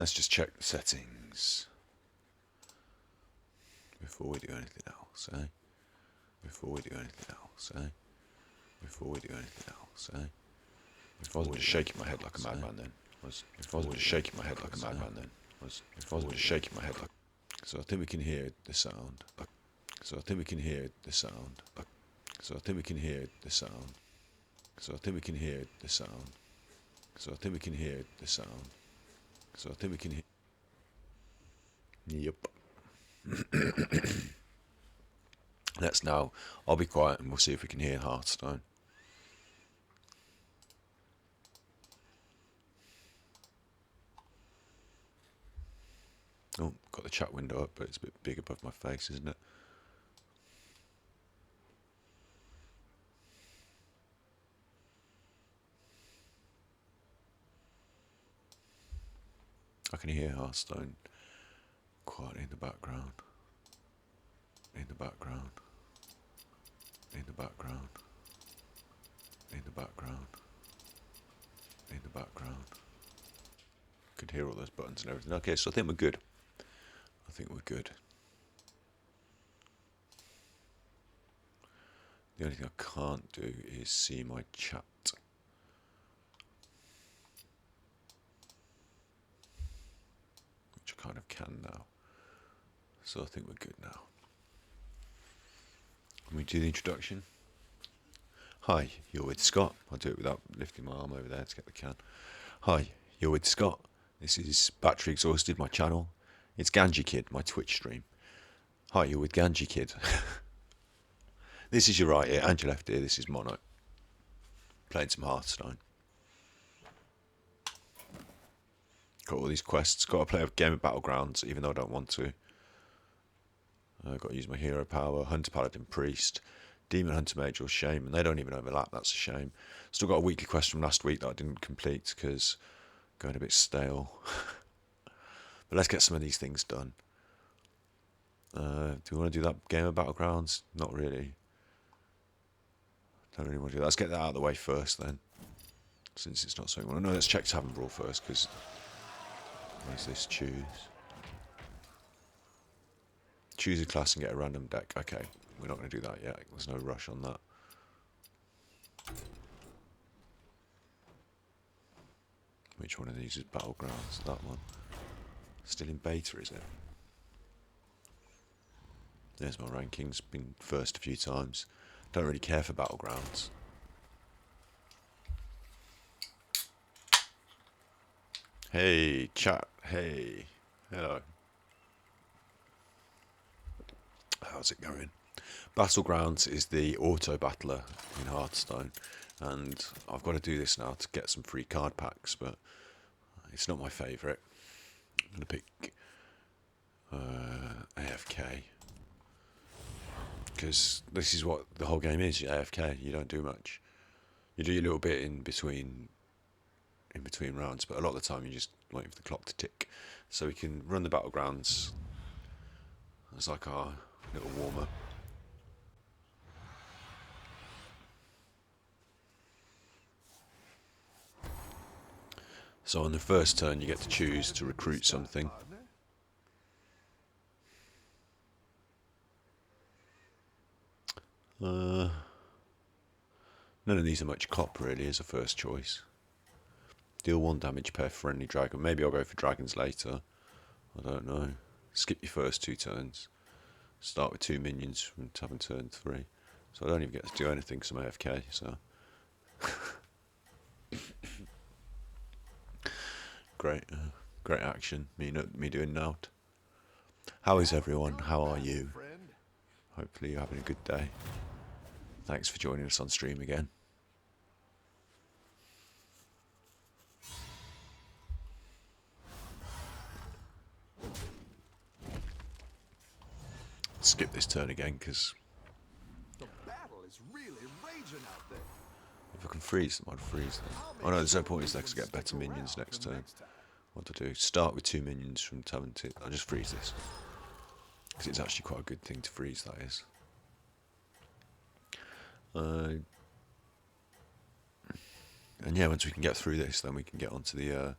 Let's just check the settings before we do anything else, eh? Before we do anything else, eh? Before we do anything else, eh? If I wasn't just shaking my head like a madman then, if I wasn't just shaking my head like a madman then, if I wasn't just shaking my head like, so I think we can hear the sound. So I think we can hear the sound. So I think we can hear the sound. So I think we can hear the sound. So I think we can hear the sound. So I think we can hear. Yep. Let's now. I'll be quiet and we'll see if we can hear Hearthstone. Oh, got the chat window up, but it's a bit big above my face, isn't it? I can hear Hearthstone quietly in the background. In the background. In the background. In the background. In the background. Could hear all those buttons and everything. Okay, so I think we're good. I think we're good. The only thing I can't do is see my chat. Which I kind of can now. So I think we're good now. Let me do the introduction. Hi, you're with Scott. I'll do it without lifting my arm over there to get the can. Hi, you're with Scott. This is Battery Exhausted, my channel. It's Ganji Kid, my Twitch stream. Hi, you're with Ganji Kid. This is your right ear, and your left ear. This is Mono. Playing some Hearthstone. Got all these quests. Got to play a game of Battlegrounds, even though I don't want to. Got to use my hero power. Hunter, Paladin, Priest. Demon, Hunter, Mage, or Shaman. They don't even overlap. That's a shame. Still got a weekly quest from last week that I didn't complete because going a bit stale. But let's get some of these things done. Do we want to do that game of Battlegrounds? Not really. Don't really want to do that. Let's get that out of the way first then. Since it's not something we want to know. Let's check Tavern Brawl first because... Where's this? Choose. Choose a class and get a random deck. Okay, we're not going to do that yet. There's no rush on that. Which one of these is Battlegrounds? That one. Still in beta, is it? There's my rankings. Been first a few times. Don't really care for Battlegrounds. Hey, chat. Hey. Hello. How's it going? Battlegrounds is the auto battler in Hearthstone, and I've got to do this now to get some free card packs, but it's not my favourite. I'm going to pick AFK, because this is what the whole game is. AFK, you don't do much. You do your little bit in between rounds, but a lot of the time you're just waiting for the clock to tick. So we can run the Battlegrounds as like our little warm-up. So on the first turn you get to choose to recruit something. None of these are much cop really as a first choice. Deal 1 damage per friendly dragon. Maybe I'll go for dragons later. I don't know. Skip your first 2 turns. Start with 2 minions from tavern turn 3. So I don't even get to do anything because I'm AFK, so... Great action. Me doing nout. How is everyone? How are you? Hopefully you're having a good day. Thanks for joining us on stream again. Skip this turn again because the battle is really raging out there. if I can freeze them, I'd freeze them. Oh no, there's no point is there to get better minions next turn. What to do? Start with 2 minions from tavern 2. I'll just freeze this because it's actually quite a good thing to freeze. That is. And yeah, once we can get through this, then we can get onto the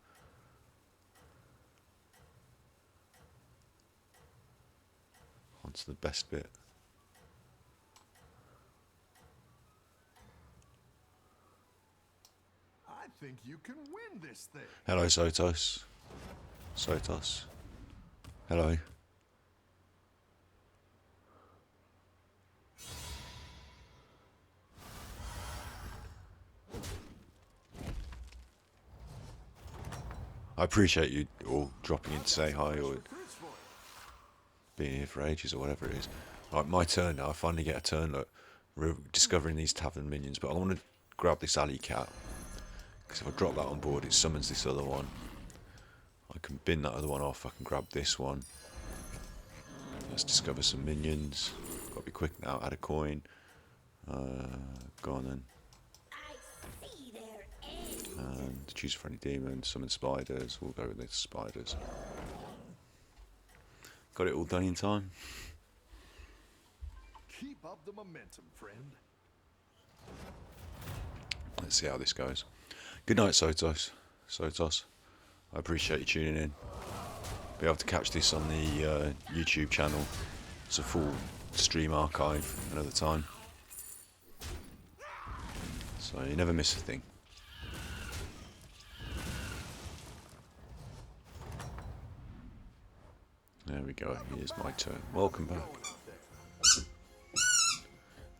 That's the best bit. I think you can win this thing. Hello, Sotos. Sotos. Hello. I appreciate you all dropping in to say hi or being here for ages or whatever it is. Right, my turn now. I finally get a turn. Look, we're discovering these tavern minions, but I want to grab this alley cat because if I drop that on board, it summons this other one. I can bin that other one off. I can grab this one. Let's discover some minions. Got to be quick now. Add a coin. Go on then. And choose a friendly demon. Summon spiders. We'll go with the spiders. Got it all done in time. Keep up the momentum, friend. Let's see how this goes. Good night, Sotos. Sotos. I appreciate you tuning in. Be able to catch this on the YouTube channel. It's a full stream archive another time. So you never miss a thing. There we go. Here's my turn. Welcome back.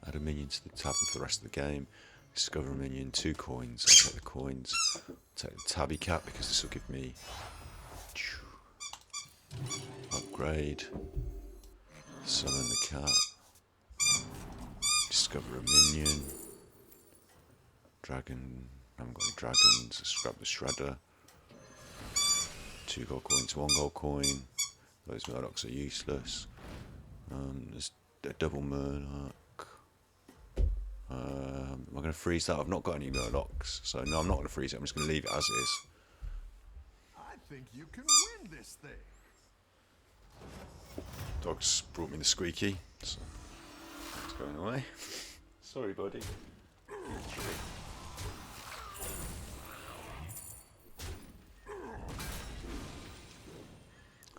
Add a minion to the tavern for the rest of the game. Discover a minion, 2 coins. I'll take the coins. Take the tabby cat because this will give me upgrade. Summon the cat. Discover a minion. Dragon. I haven't got any dragons. Let's grab the shredder. 2 gold coins, 1 gold coin. Those murlocs are useless. There's a double murloc. Am I going to freeze that? I've not got any murlocs, so no, I'm not going to freeze it. I'm just going to leave it as is. I think you can win this thing. Dog's brought me the squeaky, so it's going away. Sorry, buddy.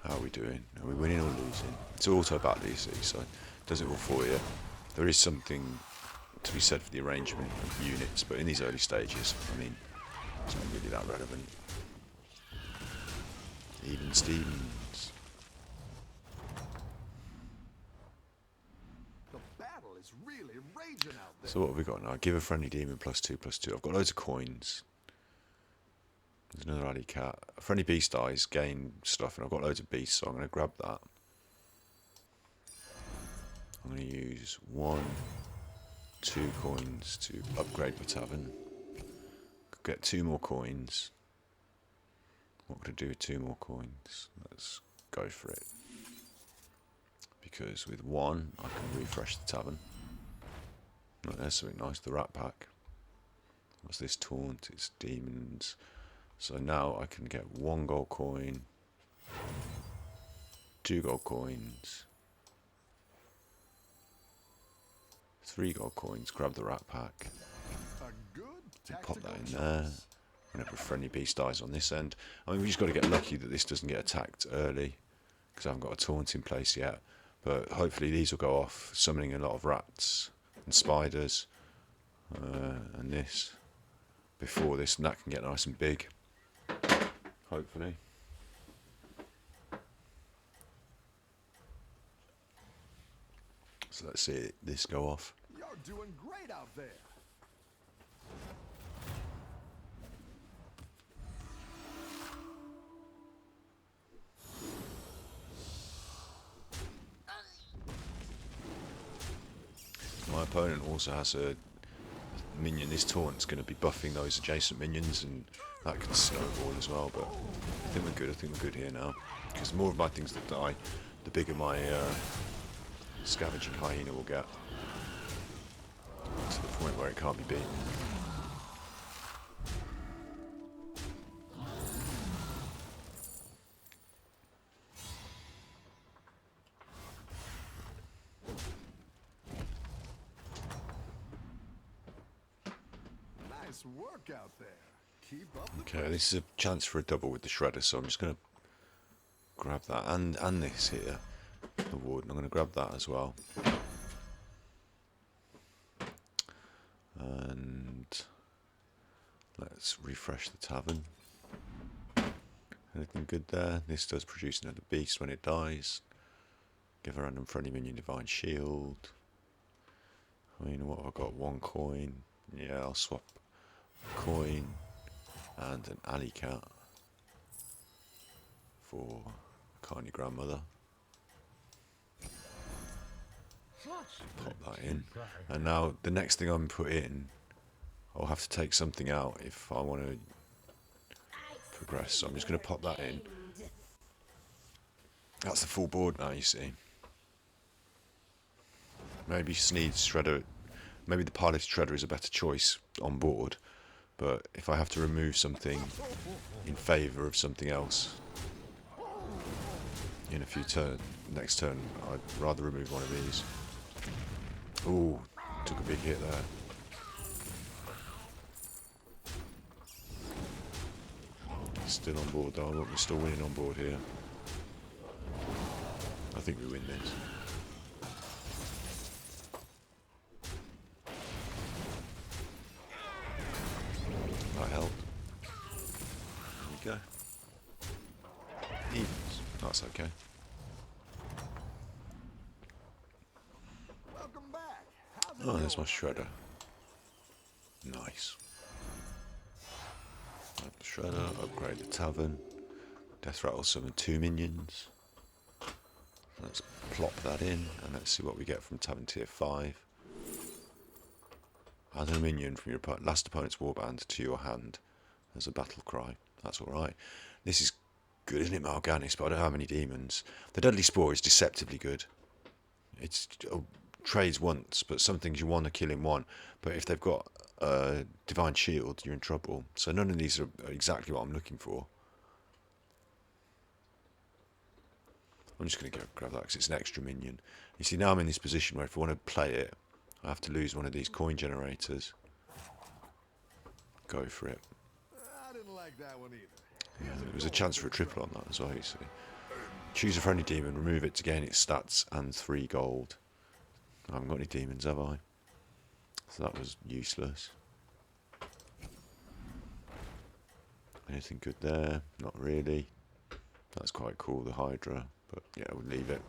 How are we doing? Are we winning or losing? It's auto battle, you see, so it does it all for you. There is something to be said for the arrangement of units, but in these early stages, I mean, it's not really that relevant. Even Stevens. The battle is really raging out there. So what have we got now? Give a friendly demon +2/+2. I've got loads of coins. There's another alley cat. A friendly beast dies, gain stuff, and I've got loads of beasts, so I'm going to grab that. I'm going to use 1, 2 coins to upgrade my tavern. Get 2 more coins. What could I do with 2 more coins? Let's go for it. Because with 1, I can refresh the tavern. Oh, there's something nice, the rat pack. What's this? Taunt, it's demons. So now I can get 1 gold coin, 2 gold coins, 3 gold coins, grab the rat pack, A good pop that in tactical there. choice. Whenever a friendly beast dies on this end. I mean, we just got to get lucky that this doesn't get attacked early, because I haven't got a taunt in place yet. But hopefully these will go off, summoning a lot of rats and spiders, and this, before this, and that can get nice and big. Hopefully. So let's see this go off. You're doing great out there. My opponent also has a minion. This taunt's going to be buffing those adjacent minions, and that can snowball as well. But I think we're good. I think we're good here now, because the more of my things that die, the bigger my scavenging hyena will get, to the point where it can't be beaten. Nice work out there. Keep up the Okay, this is a chance for a double with the shredder, so I'm just going to grab that and this here. the warden. I'm going to grab that as well. And let's refresh the tavern. Anything good there? This does produce another beast when it dies. Give a random friendly minion divine shield. I mean, what have I got? 1 coin. Yeah, I'll swap a coin and an alley cat for a kindly grandmother. Pop that in. And now the next thing I'm put in, I'll have to take something out if I want to progress. So I'm just going to pop that in. That's the full board now, you see. Maybe Sneed's Shredder, maybe the piloted Shredder is a better choice on board, but if I have to remove something in favour of something else in a few next turn, I'd rather remove one of these. Ooh, took a big hit there. Still on board though, we're still winning on board here. I think we win this. That helped. There we go. Evens. That's okay. Welcome back. How's it Oh, there's my going? Shredder. Nice. Grab the Shredder, upgrade the tavern. Death Rattle summon 2 minions. Let's plop that in and let's see what we get from Tavern Tier 5. Add a minion from your last opponent's warband to your hand as a battle cry. That's alright. This is good, isn't it, Mal'Ganis? But I don't have any demons. The Deadly Spore is deceptively good. It's trades once, but some things you want to kill in one. But if they've got Divine Shield, you're in trouble. So none of these are exactly what I'm looking for. I'm just going to go grab that because it's an extra minion. You see, now I'm in this position where if I want to play it, I have to lose one of these coin generators. Go for it. I didn't like that one either. Yeah, there was a chance for a triple on that as well, you see. Choose a friendly demon, remove it to gain its stats and 3 gold. I haven't got any demons, have I? So that was useless. Anything good there? Not really. That's quite cool, the Hydra. But yeah, we'll leave it.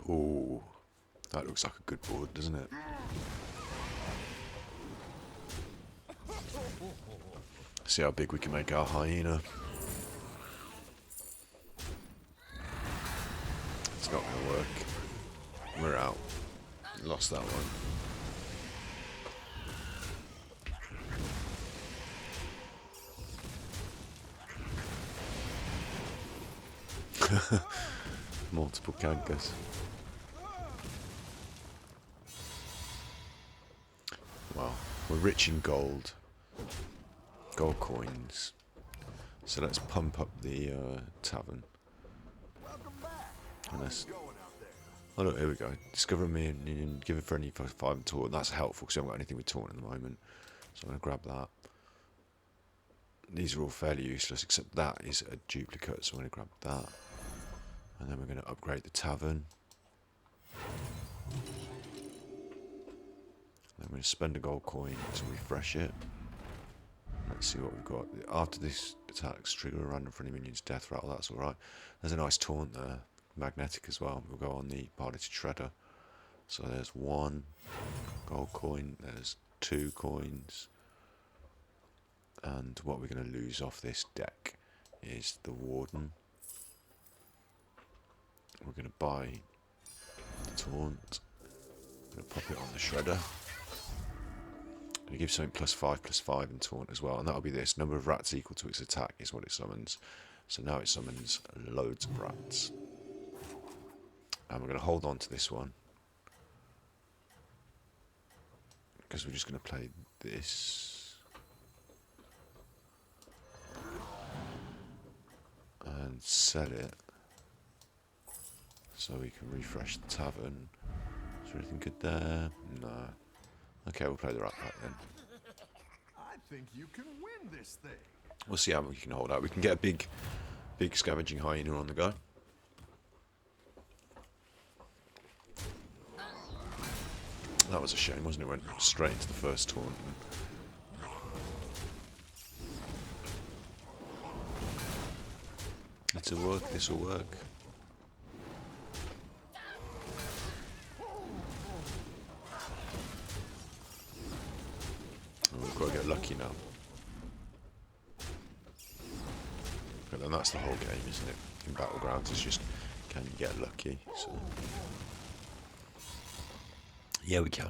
Ooh, that looks like a good board, doesn't it? See how big we can make our hyena. It's not going to work. We're out. Lost that one. Multiple cankers. Well, we're rich in gold. Gold coins. So let's pump up the tavern. Welcome back. And How's let's, it going out there? oh look, here we go. Discover me and give a friendly for 5 and taunt. That's helpful because I haven't got anything with taunt at the moment. So I'm going to grab that. These are all fairly useless except that is a duplicate, so I'm going to grab that. And then we're going to upgrade the tavern. Then we're going to spend a gold coin to refresh it. Let's see what we've got. After this attacks, trigger a random friendly minion's death rattle. That's alright. There's a nice taunt there. Magnetic as well. We'll go on the piloted Shredder. So there's 1 gold coin. There's 2 coins. And what we're going to lose off this deck is the Warden. We're going to buy the taunt. I'm going to pop it on the Shredder. I'm going to give something +5/+5 in taunt as well, and that'll be this. Number of rats equal to its attack is what it summons. So now it summons loads of rats. And we're going to hold on to this one. Because we're just going to play this. And set it. So we can refresh the tavern. Is there anything good there? No. Okay, we'll play the rat pack then. I think you can win this thing. We'll see how we can hold out. We can get a big Big scavenging hyena on the go. That was a shame, wasn't it? Went straight into the first taunt. This'll work, this'll work. Oh, we've got to get lucky now. But then that's the whole game, isn't it? In Battlegrounds, it's just, can you get lucky? So, yeah, we can.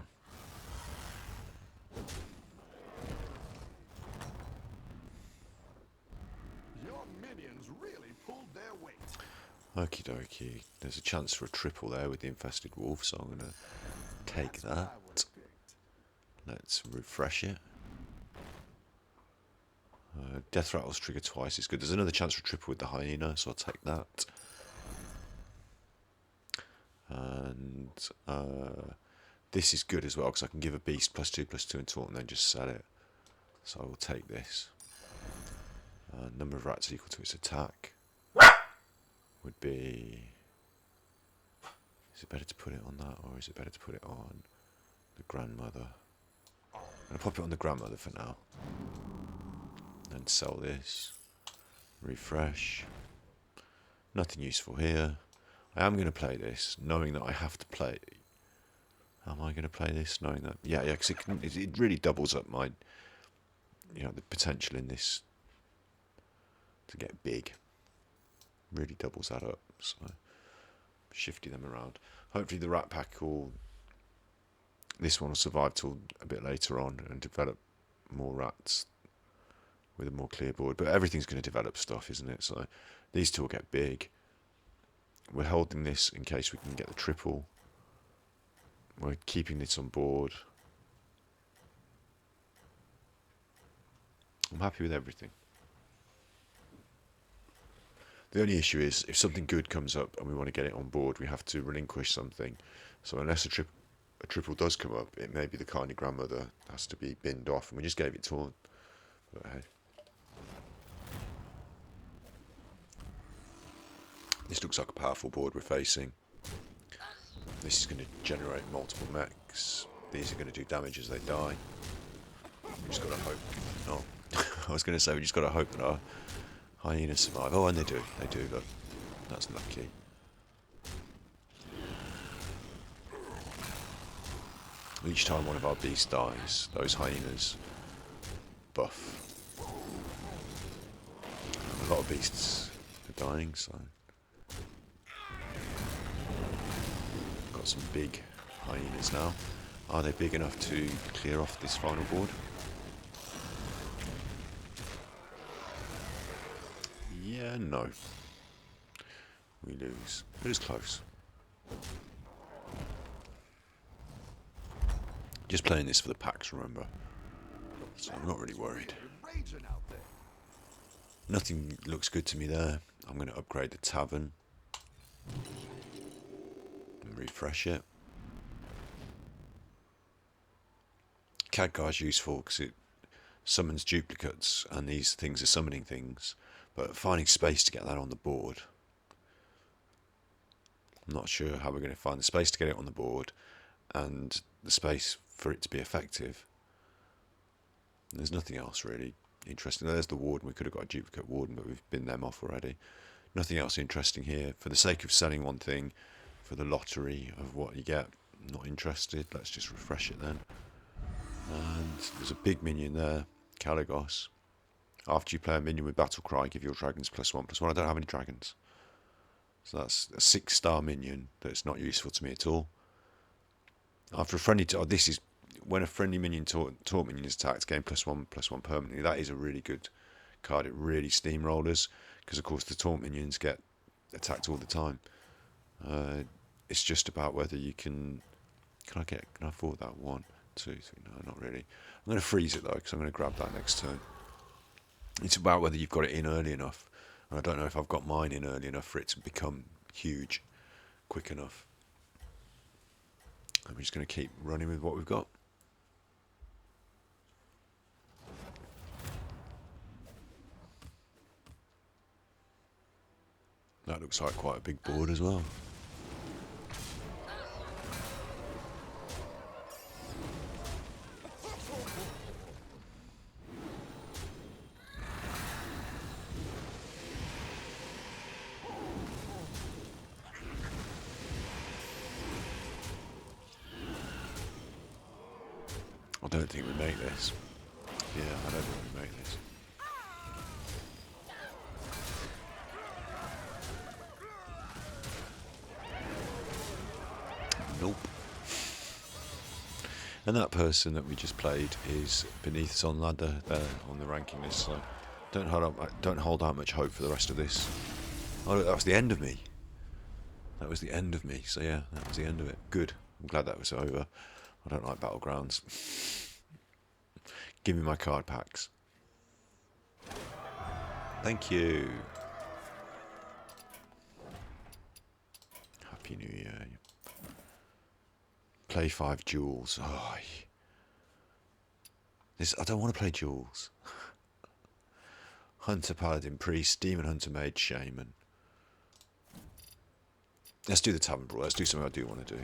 Your minions really pulled their weight. Okie dokie. There's a chance for a triple there with the infested wolf, so I'm going to take That's what I that. would've picked. Let's refresh it. Death rattles trigger twice is good. There's another chance for a triple with the hyena, so I'll take that. And this is good as well, because I can give a beast +2/+2 and taunt and then just sell it. So I will take this. Number of rats equal to its attack would be... Is it better to put it on that, or is it better to put it on the grandmother? I'm going to pop it on the grandmother for now. Then sell this. Refresh. Nothing useful here. I am going to play this, knowing that I have to play. Am I going to play this, knowing that? Yeah, because it really doubles up my, the potential in this to get big. Really doubles that up. So, shifting them around. Hopefully, the rat pack this one will survive till a bit later on and develop more rats with a more clear board. But everything's going to develop stuff, isn't it? So, these two will get big. We're holding this in case we can get the triple. We're keeping this on board. I'm happy with everything. The only issue is if something good comes up and we want to get it on board, we have to relinquish something. So unless a triple does come up, it may be the kindly grandmother has to be binned off, and we just gave it taunt. But hey. This looks like a powerful board we're facing. This is going to generate multiple mechs. These are going to do damage as they die. We just got to hope. No, I was going to say we just got to hope that our hyenas survive. Oh, and they do. They do. Look, that's lucky. Each time one of our beasts dies, those hyenas buff. And a lot of beasts are dying, so. Got some big hyenas now. Are they big enough to clear off this final board? Yeah, no. We lose. It is close. Just playing this for the packs, remember. So I'm not really worried. Raging out there. Nothing looks good to me there. I'm going to upgrade the tavern. And refresh it. Khadgar's useful because it summons duplicates, and these things are summoning things. But finding space to get that on the board, I'm not sure how we're going to find the space to get it on the board and the space for it to be effective. And there's nothing else really interesting. There's the warden. We could have got a duplicate warden, but we've binned them off already. Nothing else interesting here. For the sake of selling one thing, for the lottery of what you get, not interested. Let's just refresh it then. And there's a big minion there, Caligos. After you play a minion with Battle Cry, give your dragons +1/+1. I don't have any dragons. So that's a 6-star minion that's not useful to me at all. After a friendly... this is when a friendly minion taunt minion is attacked, gain +1/+1 permanently. That is a really good card. It really steamrollers, because of course the taunt minions get attacked all the time. It's just about whether you can... Can I afford that? 1, 2, 3... No, not really. I'm going to freeze it though, because I'm going to grab that next turn. It's about whether you've got it in early enough. And I don't know if I've got mine in early enough for it to become huge quick enough. I'm just going to keep running with what we've got. That looks like quite a big board as well. I don't think we make this. Yeah, I don't think we make this. Nope. And that person that we just played is beneath us on ladder there on the ranking list. So don't hold out much hope for the rest of this. Oh, look, that was the end of me. That was the end of me. So yeah, that was the end of it. Good. I'm glad that was over. I don't like battlegrounds. Give me my card packs. Thank you. Happy New Year. Play 5 duels. Oh, I don't want to play duels. Hunter, Paladin, Priest, Demon, Hunter, Mage, Shaman. Let's do the Tavern Brawl. Let's do something I do want to do.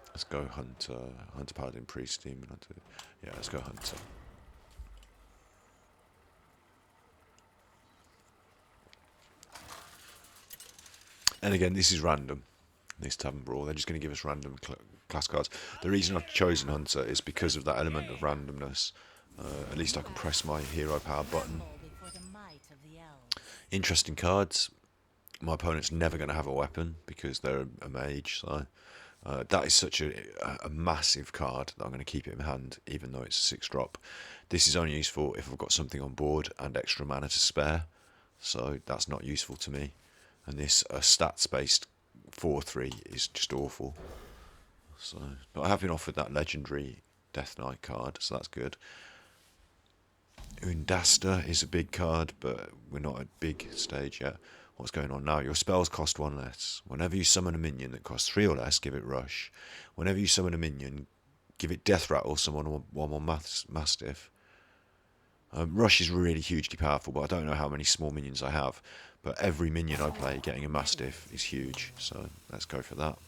Let's go Hunter, Paladin, Priest, Demon, Hunter. Yeah, let's go Hunter. And again, this is random. This Tavern Brawl, they're just going to give us random class cards. The reason I've chosen Hunter is because of that element of randomness. At least I can press my hero power button. Interesting cards. My opponent's never going to have a weapon because they're a mage. So that is such a massive card that I'm going to keep it in hand, even though it's a 6-drop. This is only useful if I've got something on board and extra mana to spare. So that's not useful to me. And this stats-based 4/3 is just awful. So, but I have been offered that legendary Death Knight card, so that's good. Undasta is a big card, but we're not at big stage yet. What's going on now? Your spells cost 1 less. Whenever you summon a minion that costs 3 or less, give it Rush. Whenever you summon a minion, give it Death Rattle, summon one more Mastiff. Rush is really hugely powerful, but I don't know how many small minions I have. But every minion I play getting a Mastiff is huge, so let's go for that.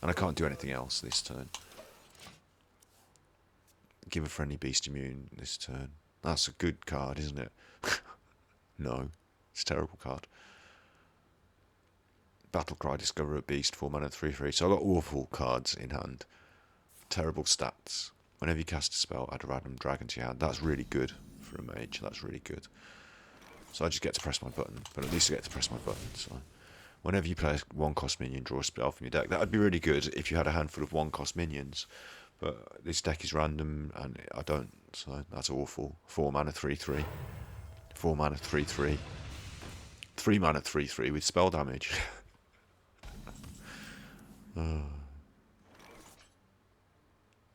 And I can't do anything else this turn. Give a friendly beast immune this turn. That's a good card, isn't it? No, it's a terrible card. Battlecry, discover a beast, 4 mana, 3/3. So I've got awful cards in hand. Terrible stats. Whenever you cast a spell, add a random dragon to your hand. That's really good for a mage. That's really good. So I just get to press my button, but at least I get to press my button. So whenever you play a 1-cost minion, draw a spell from your deck. That would be really good if you had a handful of 1-cost minions. But this deck is random, and I don't. So that's awful. 4 mana, 3/3. 4 mana, 3/3. 3 mana, 3/3 with spell damage.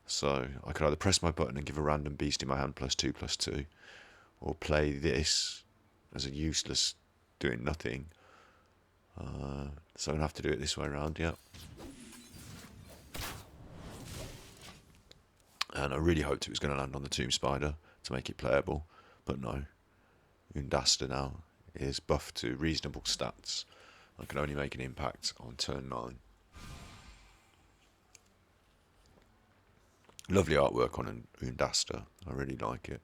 So I could either press my button and give a random beast in my hand +2/+2, or play this as a useless doing nothing. So I'm going to have to do it this way around, yeah. And I really hoped it was going to land on the Tomb Spider to make it playable, but no. Undasta now is buffed to reasonable stats. I can only make an impact on turn 9. Lovely artwork on Undasta. I really like it.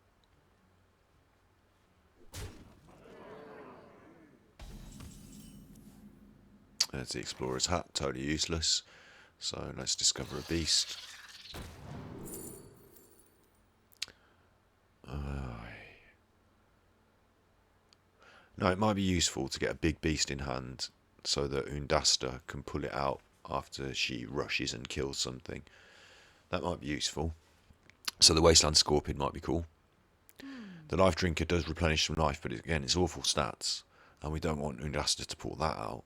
There's the Explorer's Hat, totally useless. So let's discover a beast. No, it might be useful to get a big beast in hand so that Undasta can pull it out after she rushes and kills something. That might be useful. So the Wasteland Scorpion might be cool. The Life Drinker does replenish some life, but again, it's awful stats. And we don't want Undasta to pull that out.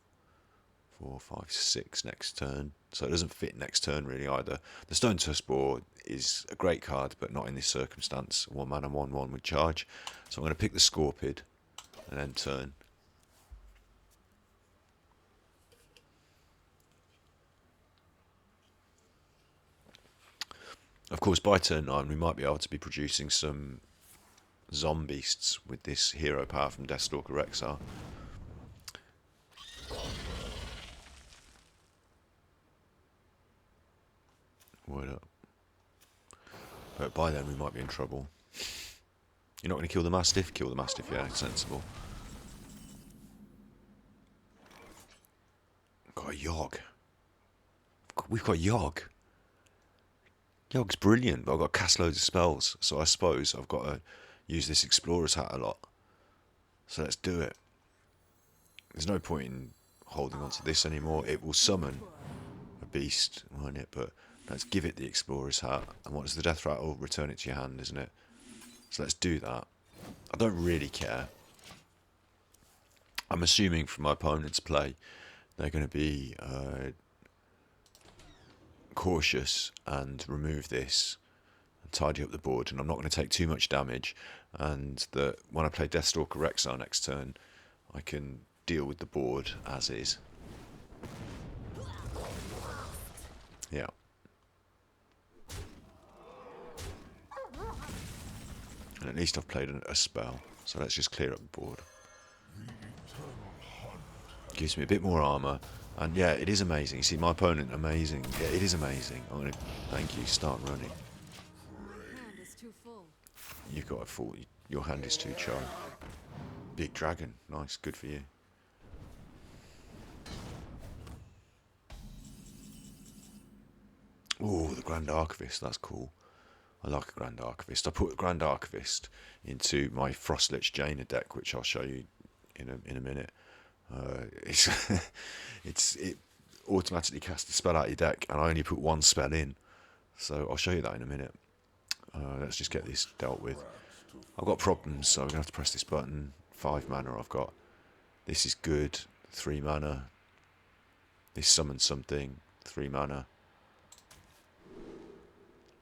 4, 5, 6 next turn. So it doesn't fit next turn really either. The Stone Tusk Boar is a great card, but not in this circumstance. 1 mana, 1/1 with charge. So I'm going to pick the Scorpid and then turn. Of course, by turn 9 we might be able to be producing some zombeasts with this hero power from Deathstalker Rexar. Word up. But by then we might be in trouble. You're not going to kill the Mastiff? Kill the Mastiff, yeah, it's sensible. Got a Yogg. We've got Yogg. Yogg's brilliant, but I've got to cast loads of spells, so I suppose I've got to use this Explorer's Hat a lot. So let's do it. There's no point in holding on to this anymore. It will summon a beast, won't it? But let's give it the Explorer's Hat. And what is the Death Rattle? Return it to your hand, isn't it? So let's do that. I don't really care. I'm assuming from my opponent's play, they're going to be cautious and remove this and tidy up the board, and I'm not going to take too much damage, and that when I play Deathstalker Rexar next turn I can deal with the board as is. Yeah. And at least I've played a spell, so let's just clear up the board. Gives me a bit more armour. And yeah, it is amazing. You see, my opponent, amazing. Yeah, it is amazing. I'm going to, thank you, start running. Hand is too full. You've got a full, your hand is too charged. Big dragon, nice, good for you. Oh, the Grand Archivist, that's cool. I like a Grand Archivist. I put a Grand Archivist into my Frostlich Jaina deck, which I'll show you in a minute. It automatically casts a spell out of your deck, and I only put one spell in, so I'll show you that in a minute. Let's just get this dealt with. I've got problems, so I'm gonna have to press this button. 5 mana I've got. This is good. 3 mana. This summons something. 3 mana.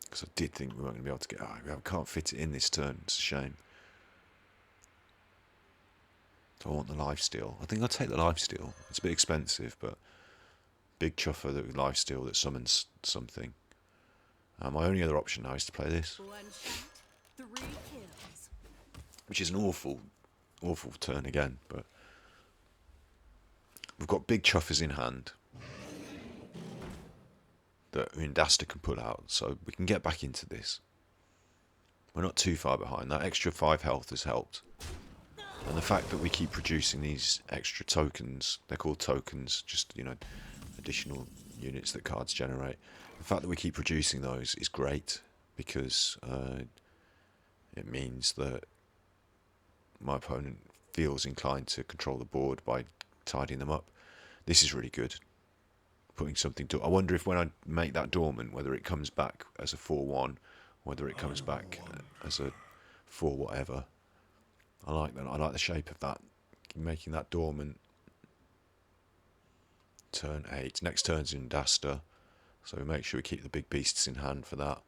Because I did think we weren't gonna be able to get. I can't fit it in this turn. It's a shame. Do I want the lifesteal? I think I'll take the lifesteal. It's a bit expensive, but big chuffer that with lifesteal that summons something. My only other option now is to play this, 1 shot, 3 kills. which is an awful turn again. But we've got big chuffers in hand that Undasta can pull out, so we can get back into this. We're not too far behind. That extra 5 health has helped. And the fact that we keep producing these extra tokens, they're called tokens, just, you know, additional units that cards generate. The fact that we keep producing those is great, because it means that my opponent feels inclined to control the board by tidying them up. This is really good. Putting something to... I wonder if when I make that dormant, whether it comes back as a 4-1, whether it comes back as a 4 whatever. I like that. I like the shape of that. Making that dormant. Turn 8. Next turn's Undasta. So we make sure we keep the big beasts in hand for that.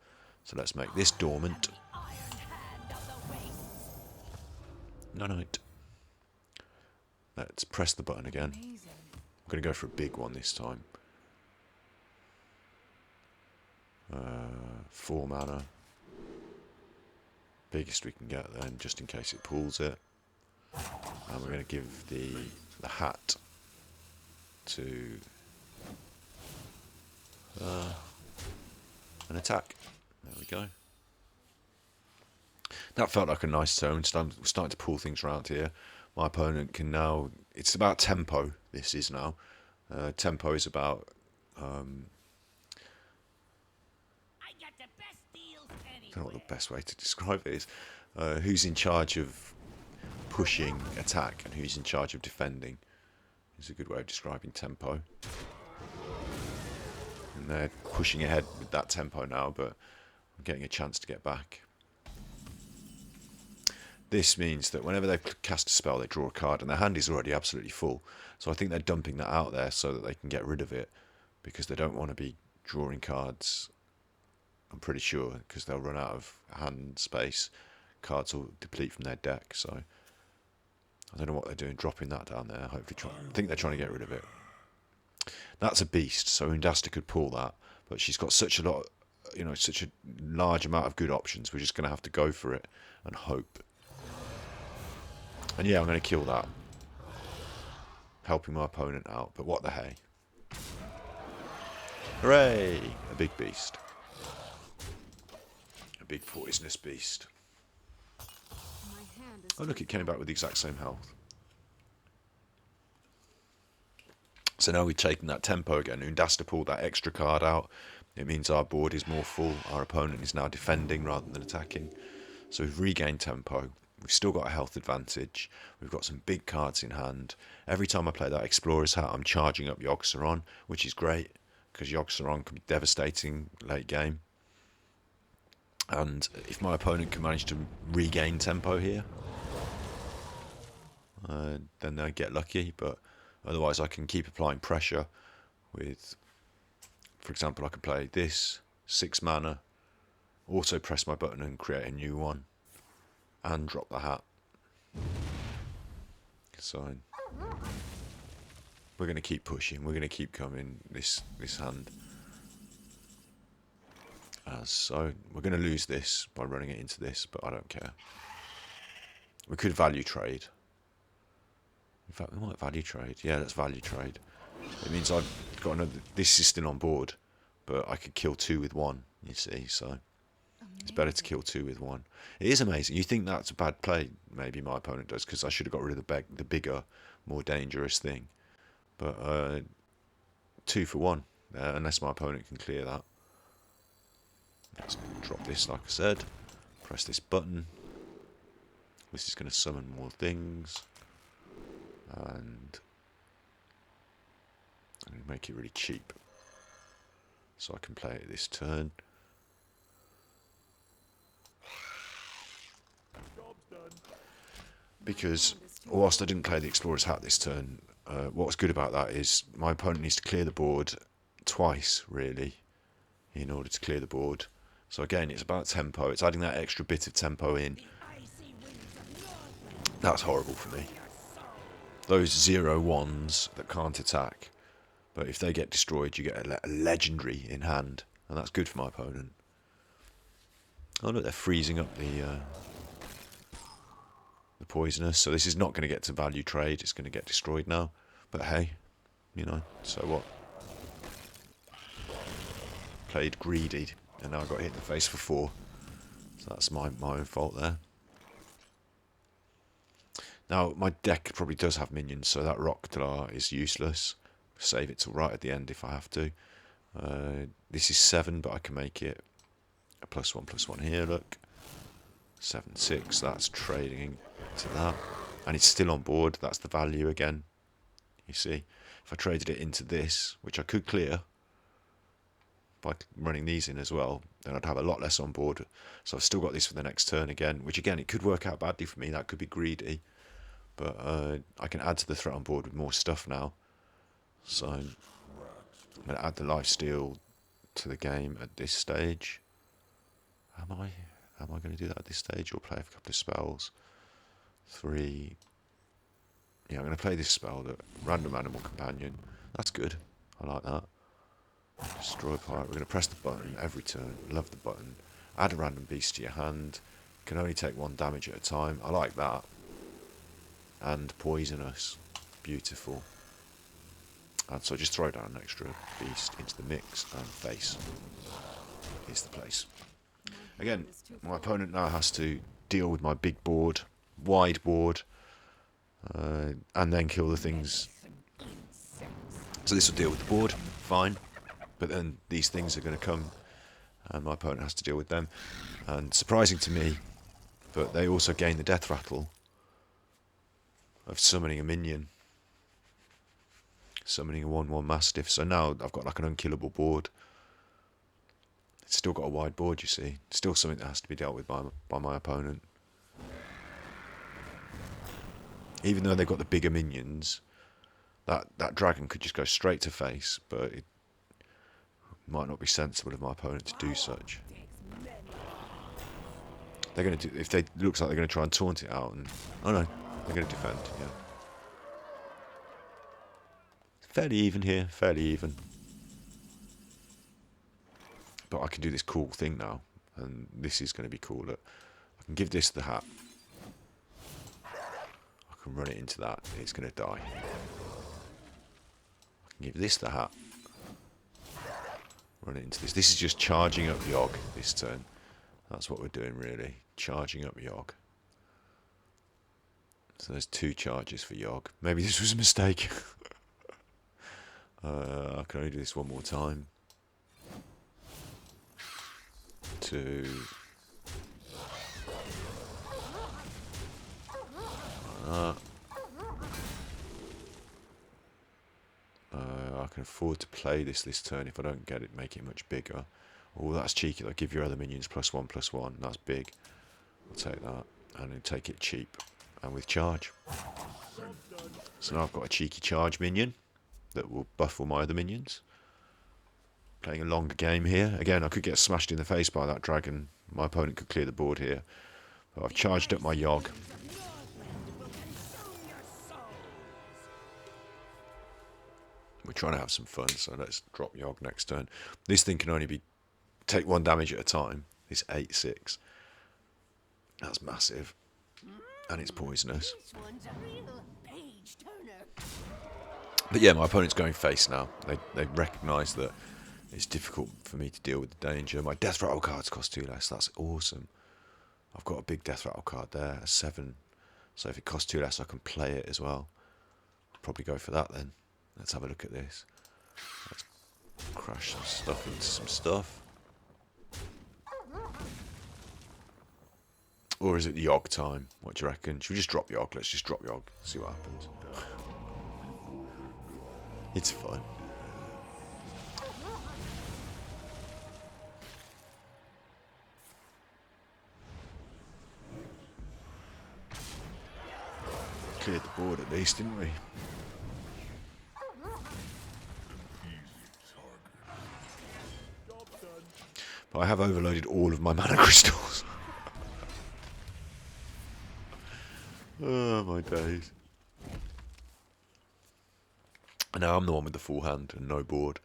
So let's make this dormant. Night. Let's press the button again. Amazing. I'm going to go for a big one this time. 4 mana. Biggest we can get then, just in case it pulls it. And we're going to give the hat to an attack. There we go. That felt like a nice turn. We're starting to pull things around here. My opponent can now... It's about tempo, this is now. Tempo is about... I don't know what the best way to describe it is. Who's in charge of pushing attack and who's in charge of defending is a good way of describing tempo. And they're pushing ahead with that tempo now, but I'm getting a chance to get back. This means that whenever they cast a spell, they draw a card, and their hand is already absolutely full. So I think they're dumping that out there so that they can get rid of it, because they don't want to be drawing cards. I'm pretty sure, because they'll run out of hand space. Cards will deplete from their deck, so I don't know what they're doing, dropping that down there. Hopefully, I think they're trying to get rid of it. That's a beast, so Undasta could pull that, but she's got such a lot, you know, such a large amount of good options. We're just going to have to go for it and hope. And yeah, I'm going to kill that. Helping my opponent out, but what the hey. Hooray! A big beast. A big poisonous beast. My hand is Oh look, too it came full. back with the exact same health. So now we've taken that tempo again. Undasta pulled that extra card out. It means our board is more full. Our opponent is now defending rather than attacking. So we've regained tempo. We've still got a health advantage. We've got some big cards in hand. Every time I play that Explorer's Hat, I'm charging up Yogg-Saron, which is great, because Yogg-Saron can be devastating late game. And if my opponent can manage to regain tempo here, then they get lucky. But otherwise I can keep applying pressure with, for example, I could play this, 6 mana, also press my button and create a new one, and drop the hat. So we're going to keep pushing, we're going to keep coming this hand. So we're going to lose this by running it into this, but I don't care. We could value trade. In fact, we might value trade. Yeah, let's value trade. It means I've got another. This is still on board, but I could kill 2 with 1. You see, so it's better to kill 2 with 1. It is amazing. You think that's a bad play? Maybe my opponent does, because I should have got rid of the bigger, more dangerous thing. But 2 for 1, unless my opponent can clear that. Let's drop this, like I said. Press this button. This is going to summon more things. And make it really cheap. So I can play it this turn. Because whilst I didn't play the Explorer's Hat this turn, what's good about that is my opponent needs to clear the board twice, really, in order to clear the board. So again, it's about tempo. It's adding that extra bit of tempo in. That's horrible for me. Those 0/1s that can't attack, but if they get destroyed, you get a legendary in hand, and that's good for my opponent. Oh look, they're freezing up the poisonous, so this is not going to get to value trade. It's going to get destroyed now. But hey, you know, so what? Played greedy, and now I got hit in the face for 4. So that's my own fault there. Now, my deck probably does have minions, so that Rockdlar is useless. Save it till right at the end if I have to. This is 7, but I can make it a +1/+1 here, look. 7/6, that's trading to that. And it's still on board, that's the value again. You see, if I traded it into this, which I could clear by running these in as well, then I'd have a lot less on board. So I've still got this for the next turn again, which again, it could work out badly for me. That could be greedy. But I can add to the threat on board with more stuff now. So I'm going to add the lifesteal to the game at this stage. Am I going to do that at this stage, or play a couple of spells? 3. Yeah, I'm going to play this spell, the Random Animal Companion. That's good. I like that. Destroy Pirate. We're going to press the button every turn. Love the button. Add a random beast to your hand. Can only take 1 damage at a time. I like that. And poisonous. Beautiful. And so just throw down an extra beast into the mix and face. Here's the place. Again, my opponent now has to deal with my big board, wide board, and then kill the things. So this will deal with the board, fine. But then these things are going to come, and my opponent has to deal with them. And surprising to me, but they also gain the death rattle of summoning a minion. Summoning a 1/1 Mastiff. So now I've got like an unkillable board. It's still got a wide board, you see. Still something that has to be dealt with by my opponent. Even though they've got the bigger minions, that dragon could just go straight to face, but it might not be sensible of my opponent to do such. They're going to do, if they looks like they're going to try and taunt it out, and oh no, they're going to defend. Yeah, fairly even here, fairly even. But I can do this cool thing now, and this is going to be cool. Look, I can give this the hat. I can run it into that. It's going to die. I can give this the hat. Run it into this. This is just charging up Yogg this turn. That's what we're doing, really. Charging up Yogg. So there's 2 charges for Yogg. Maybe this was a mistake. I can only do this one more time. 2. I can afford to play this turn if I don't get it, make it much bigger. Oh, that's cheeky. I'll give your other minions +1/+1. That's big. I'll take that. And then take it cheap. And with charge. So now I've got a cheeky charge minion that will buff all my other minions. Playing a longer game here. Again, I could get smashed in the face by that dragon. My opponent could clear the board here. But I've charged up my Yogg. We're trying to have some fun, so let's drop Yogg next turn. This thing can only take 1 damage at a time. It's 8/6. That's massive. And it's poisonous. But yeah, my opponent's going face now. They recognise that it's difficult for me to deal with the danger. My Death Rattle cards cost 2 less. That's awesome. I've got a big Death Rattle card there, a 7. So if it costs 2 less, I can play it as well. I'll probably go for that then. Let's have a look at this. Let's crash some stuff into some stuff. Or is it the Yogg time? What do you reckon? Should we just drop Yogg? Let's just drop Yogg. See what happens. It's fun. Cleared the board at least, didn't we? But I have overloaded all of my mana crystals. Oh, my days. And now I'm the one with the full hand and no board.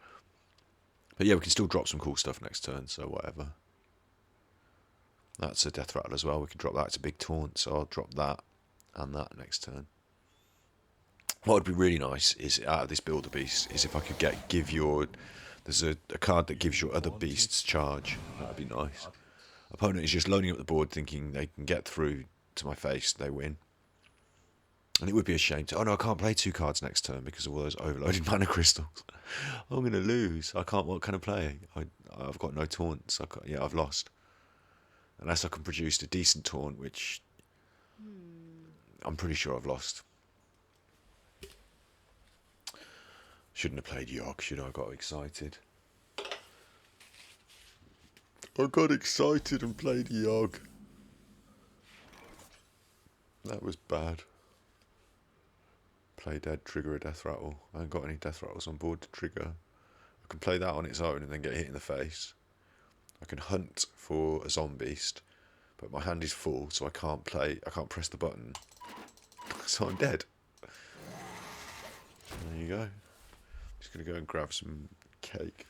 But yeah, we can still drop some cool stuff next turn, so whatever. That's a Death Rattle as well. We can drop that. It's a big taunt, so I'll drop that and that next turn. What would be really nice is, out of this Builder Beast, is if I could give your... There's a card that gives your other beasts charge. That'd be nice. Opponent is just loading up the board thinking they can get through to my face. They win. And it would be a shame to... Oh no, I can't play 2 cards next turn because of all those overloaded mana crystals. I'm going to lose. I can't... What can I play? I've got no taunts. Yeah, I've lost. Unless I can produce a decent taunt, which... I'm pretty sure I've lost. Shouldn't have played Yogg, should I? I got excited. I got excited and played Yogg. That was bad. Play dead, trigger a Death Rattle. I haven't got any Death Rattles on board to trigger. I can play that on its own and then get hit in the face. I can hunt for a Zombeast, but my hand is full, so I can't press the button. So I'm dead. There you go. Just going to go and grab some cake.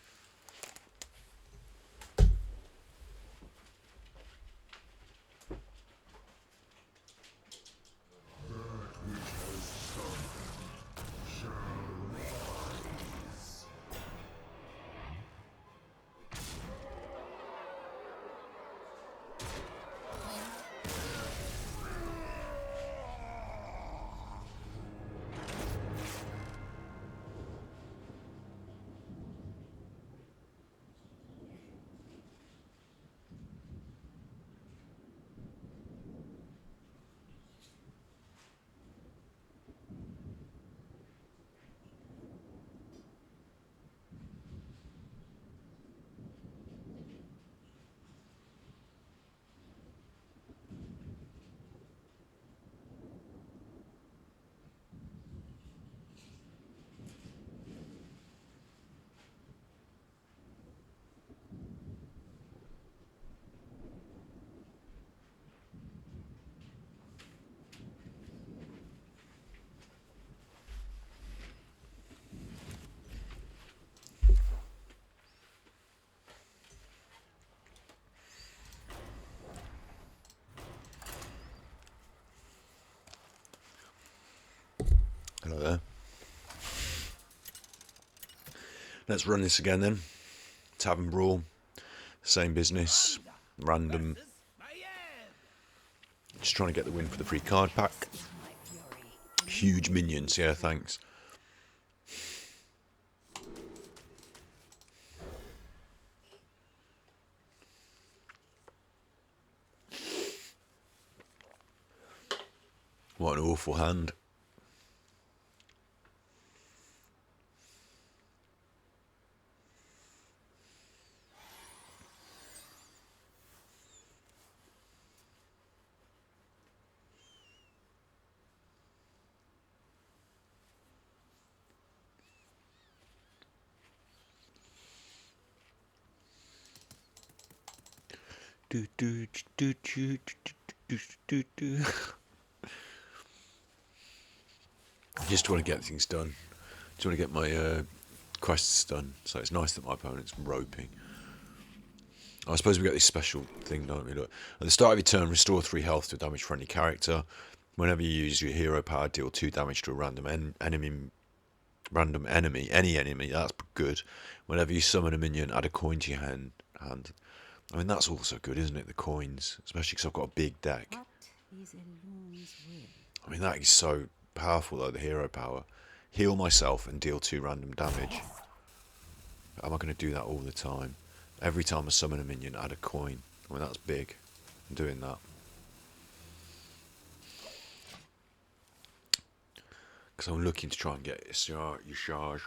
Hello there. Let's run this again then. Tavern Brawl. Same business. Random. Just trying to get the win for the free card pack. Huge minions, yeah, thanks. What an awful hand. Do, do, do, do, do, do, do. Just want to get things done. Just want to get my quests done. So it's nice that my opponent's roping. I suppose we get this special thing, don't we? Look, at the start of your turn, restore 3 health to a damage-friendly character. Whenever you use your hero power, deal 2 damage to a random enemy. Any enemy. That's good. Whenever you summon a minion, add a coin to your hand. I mean, that's also good, isn't it? The coins, especially because I've got a big deck. I mean, that is so powerful, though, the hero power. Heal myself and deal 2 random damage. Am I going to do that all the time? Every time I summon a minion, add a coin. I mean, that's big. I'm doing that. Because I'm looking to try and get a charge.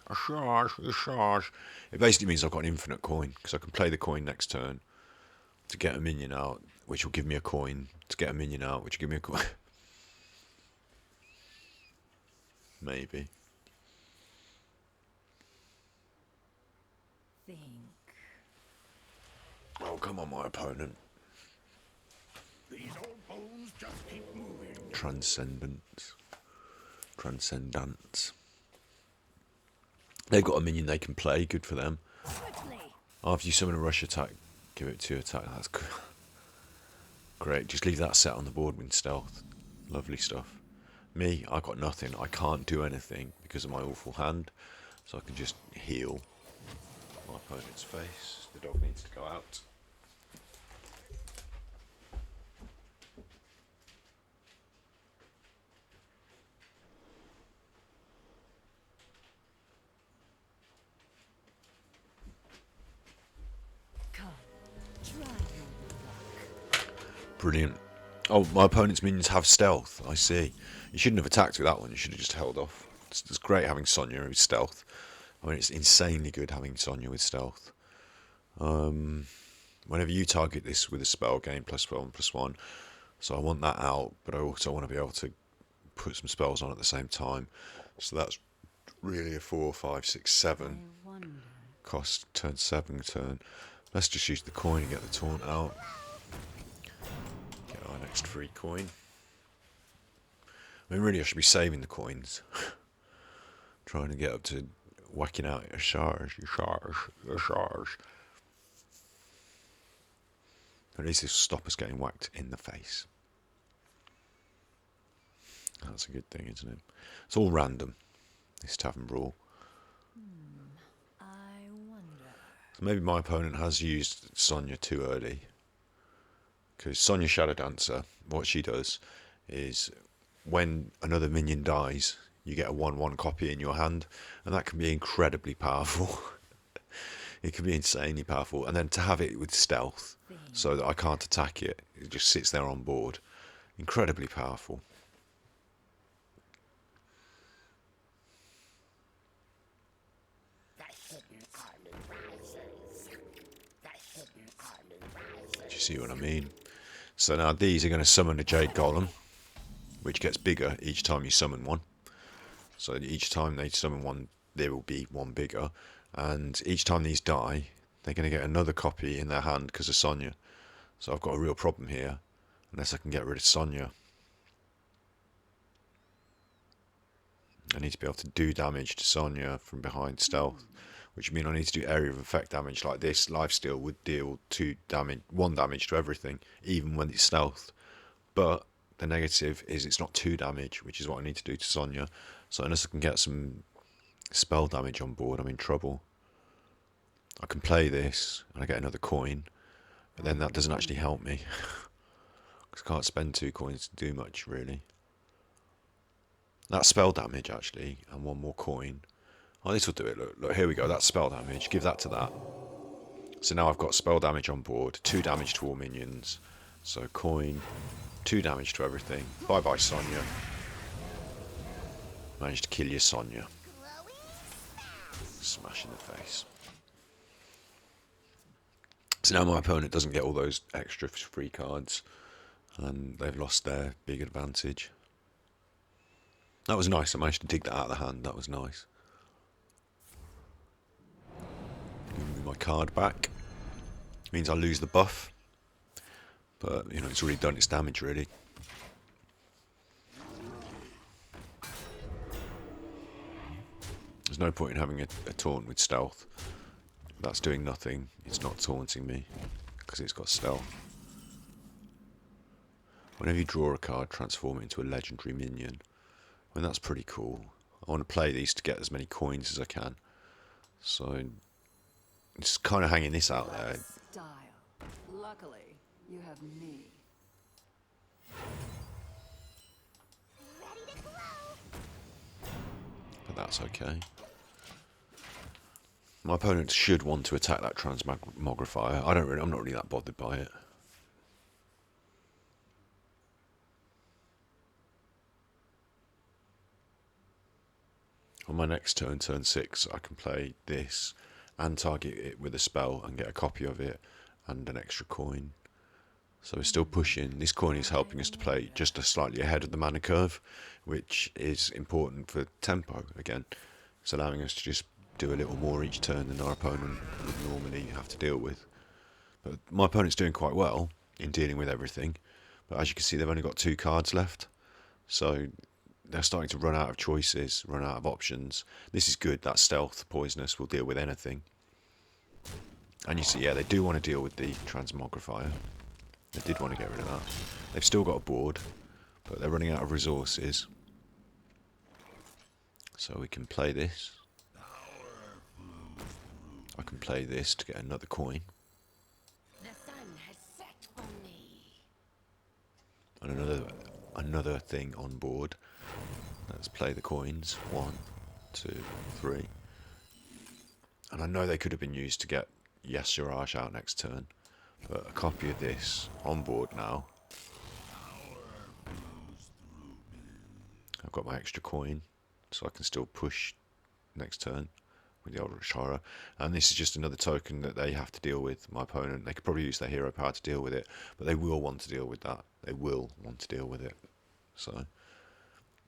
It basically means I've got an infinite coin, because I can play the coin next turn to get a minion out, which will give me a coin, to get a minion out, which will give me a coin. Maybe. Think. Oh, come on, my opponent. These old bones just keep moving. Transcendence. They've got a minion they can play, good for them. Quickly. After you summon a rush attack, give it 2 attack. That's good. Great, just leave that set on the board with stealth. Lovely stuff. Me, I got nothing. I can't do anything because of my awful hand. So I can just heal my opponent's face. The dog needs to go out. Come. Try your luck. Brilliant. Oh, my opponent's minions have stealth. I see. You shouldn't have attacked with that one. You should have just held off. It's great having Sonya with stealth. I mean, it's insanely good having Sonya with stealth. Whenever you target this with a spell, gain +1/+1. So I want that out, but I also want to be able to put some spells on at the same time. So that's really a 4, 5, 6, 7 I wonder. cost turn 7 turn. Let's just use the coin and get the taunt out. Get our next free coin. I mean, really, I should be saving the coins. Trying to get up to whacking out your charge. At least this will stop us getting whacked in the face. That's a good thing, isn't it? It's all random, this Tavern Brawl. I wonder. So maybe my opponent has used Sonya too early. Because Sonya Shadow Dancer, what she does is when another minion dies, you get a 1/1 copy in your hand, and that can be incredibly powerful. It can be insanely powerful, and then to have it with stealth, so that I can't attack it, it just sits there on board. Incredibly powerful. Do you see what I mean? So now these are going to summon a Jade Golem, which gets bigger each time you summon one. So each time they summon one, there will be one bigger. And each time these die, they're going to get another copy in their hand because of Sonya. So I've got a real problem here, unless I can get rid of Sonya. I need to be able to do damage to Sonya from behind stealth, which means I need to do area of effect damage like this. Lifesteal would deal 1 damage to everything, even when it's stealth. But the negative is it's not 2 damage, which is what I need to do to Sonya. So unless I can get some spell damage on board, I'm in trouble. I can play this and I get another coin, but then that doesn't actually help me. Because I can't spend 2 coins to do much, really. That's spell damage, actually, and 1 more coin. Oh, this will do it. Look, here we go. That's spell damage. Give that to that. So now I've got spell damage on board, 2 damage to all minions. So coin, 2 damage to everything. Bye-bye, Sonya. Managed to kill you, Sonya. Smash in the face. So now my opponent doesn't get all those extra free cards, and they've lost their big advantage. That was nice. I managed to dig that out of the hand. That was nice. Give me my card back. Means I lose the buff, but you know it's already done its damage really. There's no point in having a taunt with stealth. That's doing nothing. It's not taunting me because it's got stealth. Whenever you draw a card, transform it into a legendary minion. I mean, that's pretty cool. I want to play these to get as many coins as I can. So, just kind of hanging this out there. Style. Luckily, you have me. But that's okay. My opponent should want to attack that transmogrifier. I'm not really that bothered by it. On my next turn, turn 6, I can play this and target it with a spell and get a copy of it and an extra coin. So we're still pushing. This coin is helping us to play just slightly ahead of the mana curve, which is important for tempo again. It's allowing us to just do a little more each turn than our opponent would normally have to deal with. But my opponent's doing quite well in dealing with everything. But as you can see, they've only got 2 cards left. So they're starting to run out of choices, run out of options. This is good. That stealth poisonous will deal with anything. And you see, yeah, they do want to deal with the transmogrifier. They did want to get rid of that. They've still got a board, but they're running out of resources. So we can play this. I can play this to get another coin. The sun has set for me. And another thing on board. Let's play the coins. 1, 2, 3. And I know they could have been used to get Yasiraj out next turn. But a copy of this on board now. I've got my extra coin, so I can still push next turn with the Eldritch Horror. And this is just another token that they have to deal with, my opponent. They could probably use their hero power to deal with it, but they will want to deal with that. They will want to deal with it. So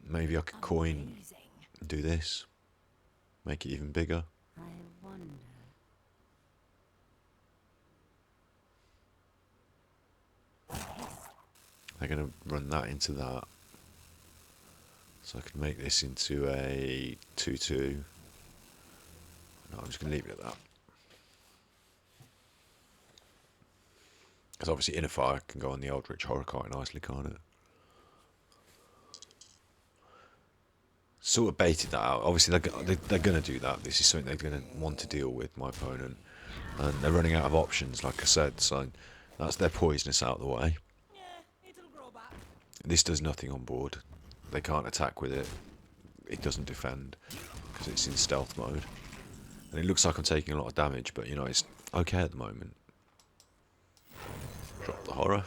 maybe I could coin and do this. Make it even bigger. I wonder. They're going to run that into that. So I can make this into a 2-2. No, I'm just going to leave it at that. Because obviously Inner Fire can go on the Eldritch Horror quite nicely, can't it? Sort of baited that out. Obviously they're going to do that. This is something they're going to want to deal with, my opponent. And they're running out of options, like I said. So that's their poisonous out of the way. This does nothing on board. They can't attack with it. It doesn't defend because it's in stealth mode. And it looks like I'm taking a lot of damage, but you know, it's okay at the moment. Drop the horror.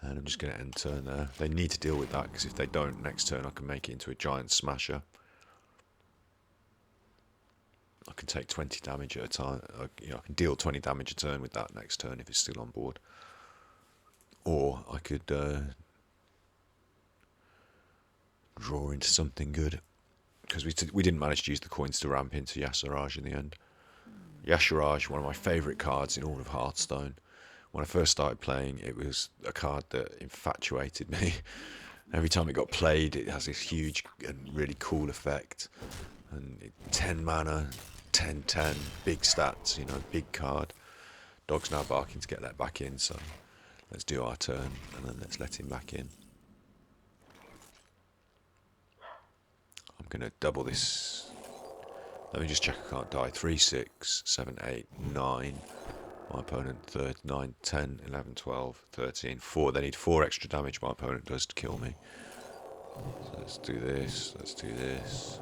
And I'm just going to end turn there. They need to deal with that because if they don't, next turn I can make it into a giant smasher. I can take 20 damage at a time. I can deal 20 damage a turn with that next turn if it's still on board. Or I could draw into something good. Because we didn't manage to use the coins to ramp into Yasiraj in the end. Yasiraj, one of my favourite cards in all of Hearthstone. When I first started playing, it was a card that infatuated me. Every time it got played, it has this huge and really cool effect. And 10 mana, 10-10, big stats, you know, big card. Dog's now barking to get that back in, so Let's do our turn, and then let's let him back in. I'm going to double this. Let me just check I can't die. 3, 6, 7, 8, 9. My opponent 9, 10, 11, 12, 13, 4. They need 4 extra damage my opponent does to kill me. So let's do this. Let's do this.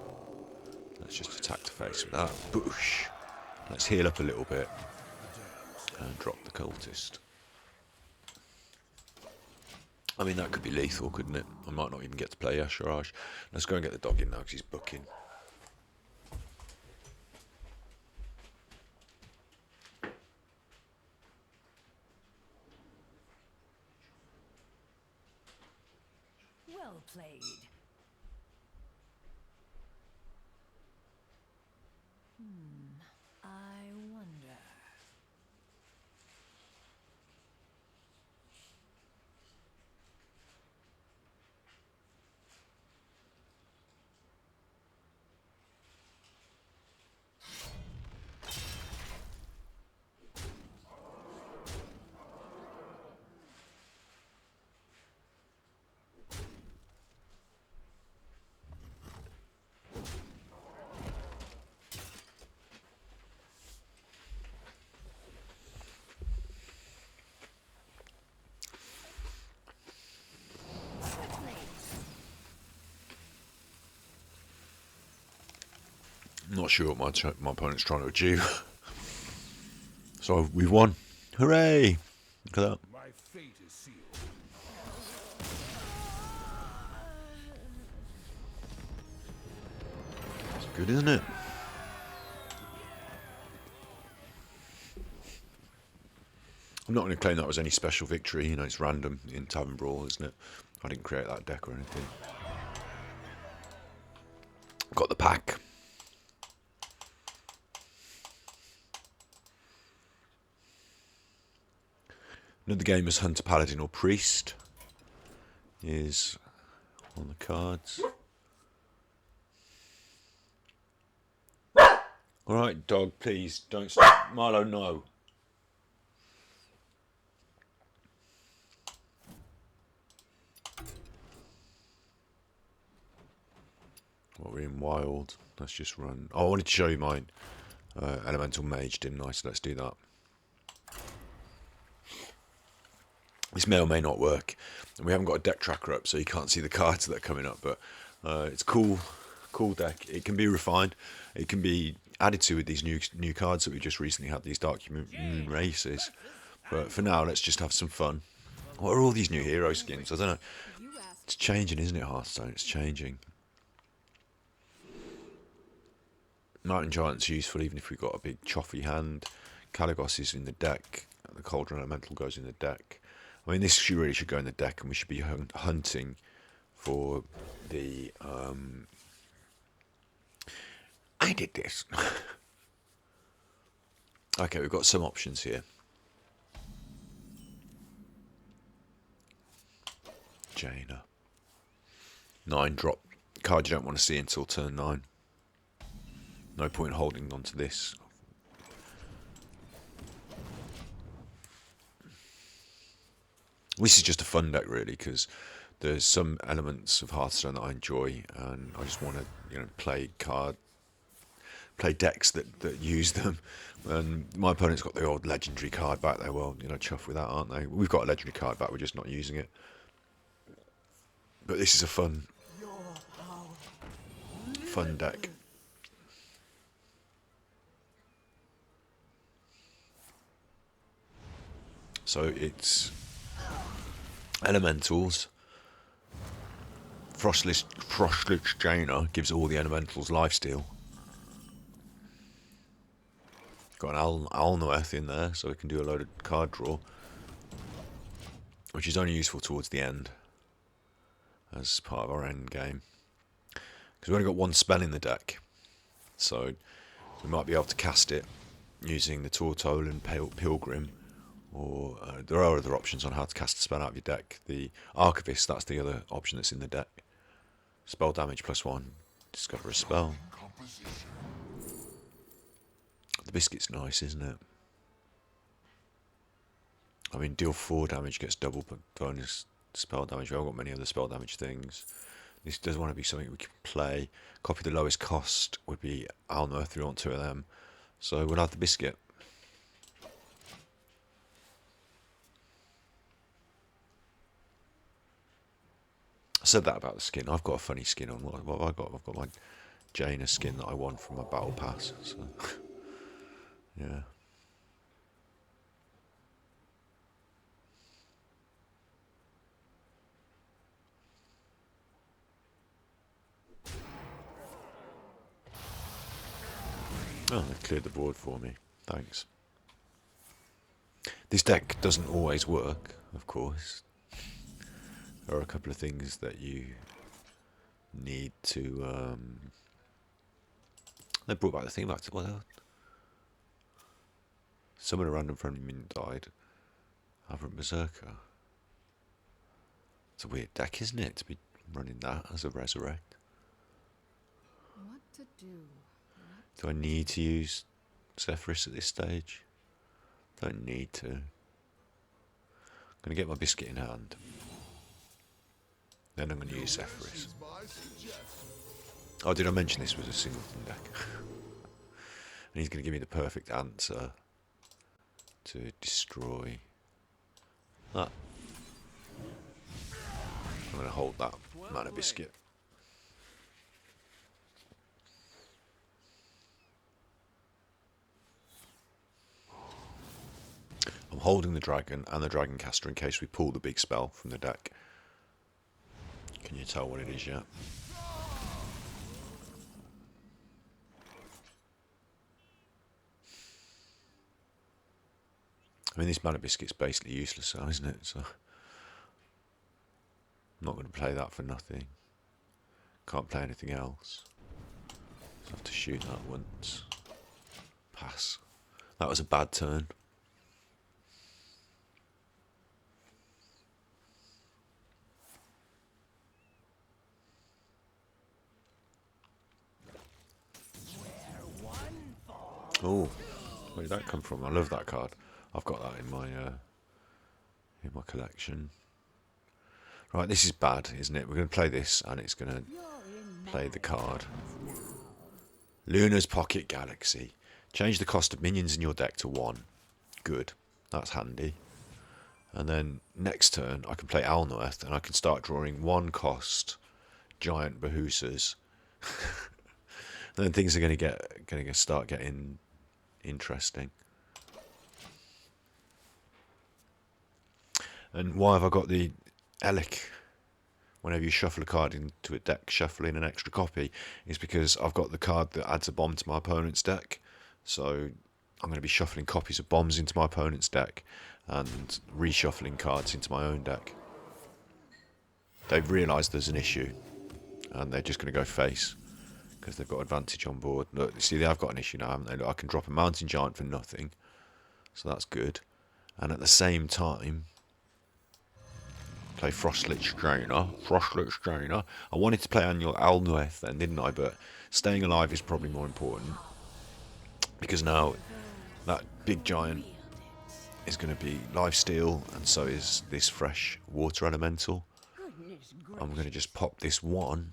Let's just attack the face with that. Boosh. Let's heal up a little bit. And drop the cultist. I mean, that could be lethal, couldn't it? I might not even get to play Yasharaj. Let's go and get the dog in now because he's booking. Well played. I wonder. I'm not sure what my opponent's trying to achieve. So we've won. Hooray! Look at that. My fate is sealed. It's good, isn't it? I'm not going to claim that was any special victory. You know, it's random in Tavern Brawl, isn't it? I didn't create that deck or anything. Got the pack. Another game is Hunter, Paladin or Priest is on the cards. Alright, dog, please, don't stop. Milo, no. Well, we're in wild. Let's just run. Oh, I wanted to show you my elemental mage, didn't I? So let's do that. This may or may not work. And we haven't got a deck tracker up, so you can't see the cards that are coming up. But it's cool deck. It can be refined. It can be added to with these new cards that we just recently had, these Dark Moon races. But for now, let's just have some fun. What are all these new hero skins? I don't know. It's changing, isn't it, Hearthstone? It's changing. Mountain Giant's useful even if we've got a big choffy hand. Caligos is in the deck. The Cauldron Elemental goes in the deck. I mean, this really should go in the deck, and we should be hunting for the... I did this. Okay, we've got some options here. Jaina. 9 drop. Card you don't want to see until turn 9. No point holding on to this. This is just a fun deck, really, because there's some elements of Hearthstone that I enjoy, and I just want to, play decks that use them. And my opponent's got the old legendary card back there. Well, chuff with that, aren't they? We've got a legendary card back. We're just not using it. But this is a fun deck. So it's elementals. Frostlich Jaina gives all the elementals lifesteal. Got an Alnoeth in there, so we can do a load of card draw, which is only useful towards the end as part of our end game. Because we've only got one spell in the deck, so we might be able to cast it using the Tortol and Pilgrim. Or there are other options on how to cast a spell out of your deck. The Archivist, that's the other option that's in the deck. Spell damage +1. Discover a spell. The biscuit's nice, isn't it? I mean, deal 4 damage gets double bonus spell damage. We haven't got many other spell damage things. This does want to be something we can play. Copy the lowest cost would be Alnorth. We want 2 of them. So we'll have the biscuit. I said that about the skin. I've got a funny skin on. What have I got? I've got my Jaina skin that I won from my battle pass. So, yeah. Oh, they cleared the board for me. Thanks. This deck doesn't always work, of course. There are a couple of things that you need to... They brought back the thing back to... Well, summon a random friendly minion died. Aberrant Berserker. It's a weird deck, isn't it, to be running that as a resurrect? What to do? Do I need to use Zephyrus at this stage? Don't need to. I'm going to get my biscuit in hand. Then I'm going to use Zephyrus. Oh, did I mention this was a singleton deck? And he's going to give me the perfect answer to destroy that. I'm going to hold that mana biscuit. I'm holding the dragon and the dragon caster in case we pull the big spell from the deck. Can you tell what it is yet? I mean, this mana biscuit's basically useless now, isn't it? So I'm not going to play that for nothing. Can't play anything else. So I have to shoot that once. Pass. That was a bad turn. Oh, where did that come from? I love that card. I've got that in my collection. Right, this is bad, isn't it? We're going to play this, and it's going to play the card. Luna's Pocket Galaxy. Change the cost of minions in your deck to 1. Good. That's handy. And then next turn, I can play Alnorth, and I can start drawing 1 cost giant Bahusas. And then things are going to start getting interesting. And why have I got the Elic? Whenever you shuffle a card into a deck, shuffling an extra copy is because I've got the card that adds a bomb to my opponent's deck. So I'm going to be shuffling copies of bombs into my opponent's deck and reshuffling cards into my own deck. They've realised there's an issue and they're just going to go face because they've got advantage on board. Look, you see, they have got an issue now, haven't they? Look, I can drop a mountain giant for nothing, so that's good. And at the same time, play Frostlich Drainer. I wanted to play Annual Alnorth then, didn't I? But staying alive is probably more important because now that big giant is going to be lifesteal, and so is this fresh water elemental. I'm going to just pop this one.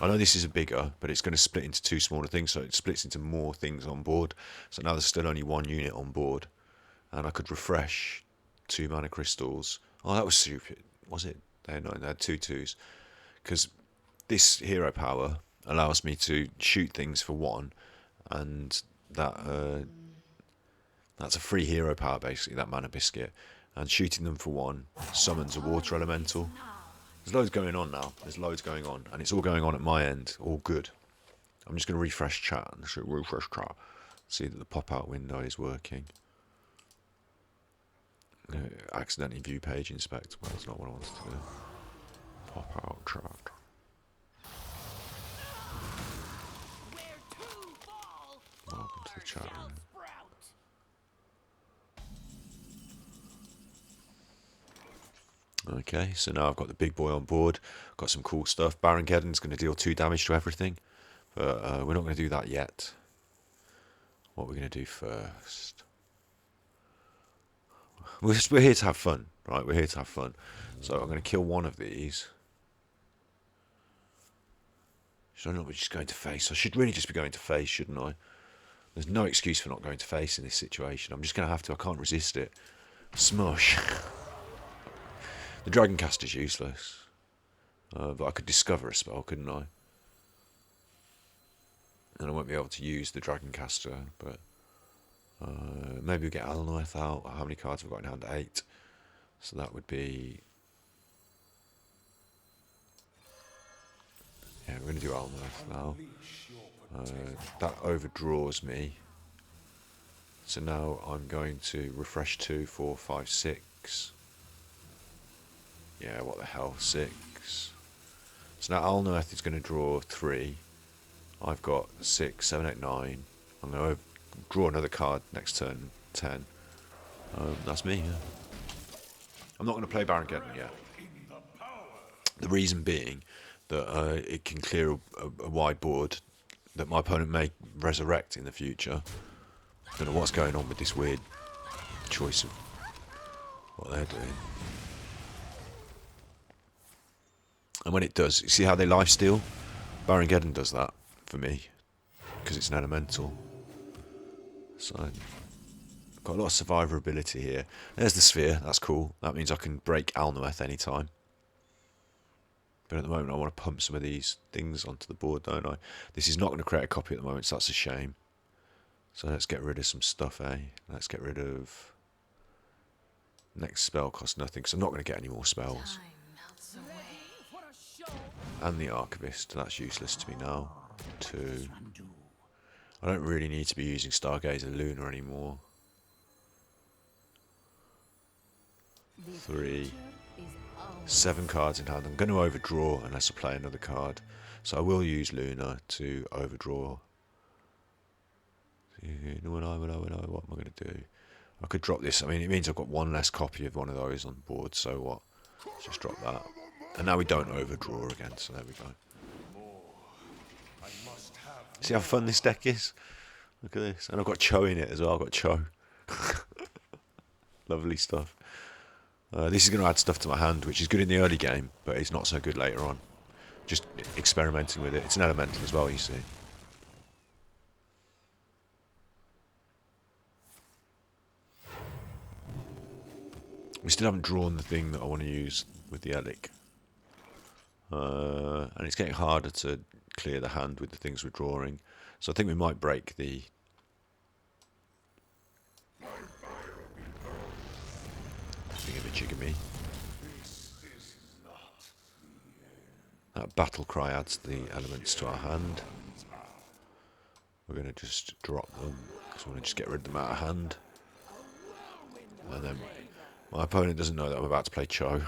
I know this is a bigger, but it's going to split into 2 smaller things, so it splits into more things on board. So now there's still only 1 unit on board, and I could refresh 2 mana crystals. Oh, that was stupid. Was it? They had 2 2s. Because this hero power allows me to shoot things for 1, and that's a free hero power, basically, that mana biscuit. And shooting them for 1 summons a water elemental. There's loads going on now. There's loads going on, and it's all going on at my end. All good. I'm just going to refresh chat. See that the pop-out window is working. Accidentally view page inspect. Well, that's not what I wanted to do. Pop out chat. Welcome to the chat room. Okay, so now I've got the big boy on board. Got some cool stuff. Baron Geddon's going to deal 2 damage to everything, but we're not going to do that yet. What we're going to do first. We're here to have fun, right? We're here to have fun. So I'm going to kill one of these. Should I not be just going to face? I should really just be going to face, shouldn't I? There's no excuse for not going to face in this situation. I'm just going to have to. I can't resist it. Smush. The Dragon Caster's useless. But I could discover a spell, couldn't I? And I won't be able to use the Dragon Caster, but maybe we'll get EleMage out. How many cards have I got in hand? 8. So that would be... Yeah, we're going to do EleMage now. That overdraws me. So now I'm going to refresh 2, 4, 5, 6. Yeah, what the hell, 6. So now EleMage is going to draw 3. I've got 6, 7, 8, 9. I'm going to draw another card next turn, 10. That's me, yeah. I'm not going to play Baron Geddon yet. The reason being that it can clear a wide board that my opponent may resurrect in the future. Don't know what's going on with this weird choice of what they're doing. And when it does, you see how they lifesteal? Baron Geddon does that for me because it's an elemental. So I've got a lot of survivability here. There's the sphere, that's cool. That means I can break EleMage anytime. But at the moment I want to pump some of these things onto the board, don't I? This is not going to create a copy at the moment, so that's a shame. So let's get rid of some stuff, eh? Let's get rid of... Next spell costs nothing, because I'm not going to get any more spells. And the Archivist, that's useless to me now. 2. I don't really need to be using Stargazer Luna anymore. 3. 7 cards in hand. I'm going to overdraw unless I play another card. So I will use Luna to overdraw. What am I going to do? I could drop this. I mean, it means I've got one less copy of one of those on board. So what? Let's just drop that. And now we don't overdraw again. So there we go. See how fun this deck is? Look at this. And I've got Cho in it as well. I've got Cho. Lovely stuff. This is going to add stuff to my hand, which is good in the early game, but it's not so good later on. Just experimenting with it. It's an elemental as well, you see. We still haven't drawn the thing that I want to use with the Elic. And it's getting harder to clear the hand with the things we're drawing. So I think we might break the... Thingamajigamy. That battle cry adds the elements to our hand. We're going to just drop them, because we want to just get rid of them out of hand. And then my opponent doesn't know that I'm about to play Cho.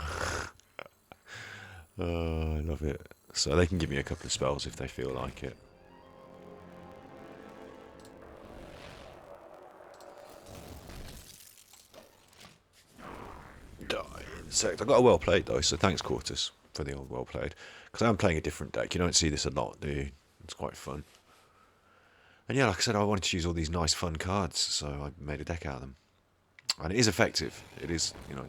Oh, I love it. So they can give me a couple of spells if they feel like it. Die insect. I got a well played though, so thanks Quartus for the old well played. Because I'm playing a different deck. You don't see this a lot, do you? It's quite fun. And yeah, like I said, I wanted to use all these nice fun cards, so I made a deck out of them. And it is effective. It is, you know,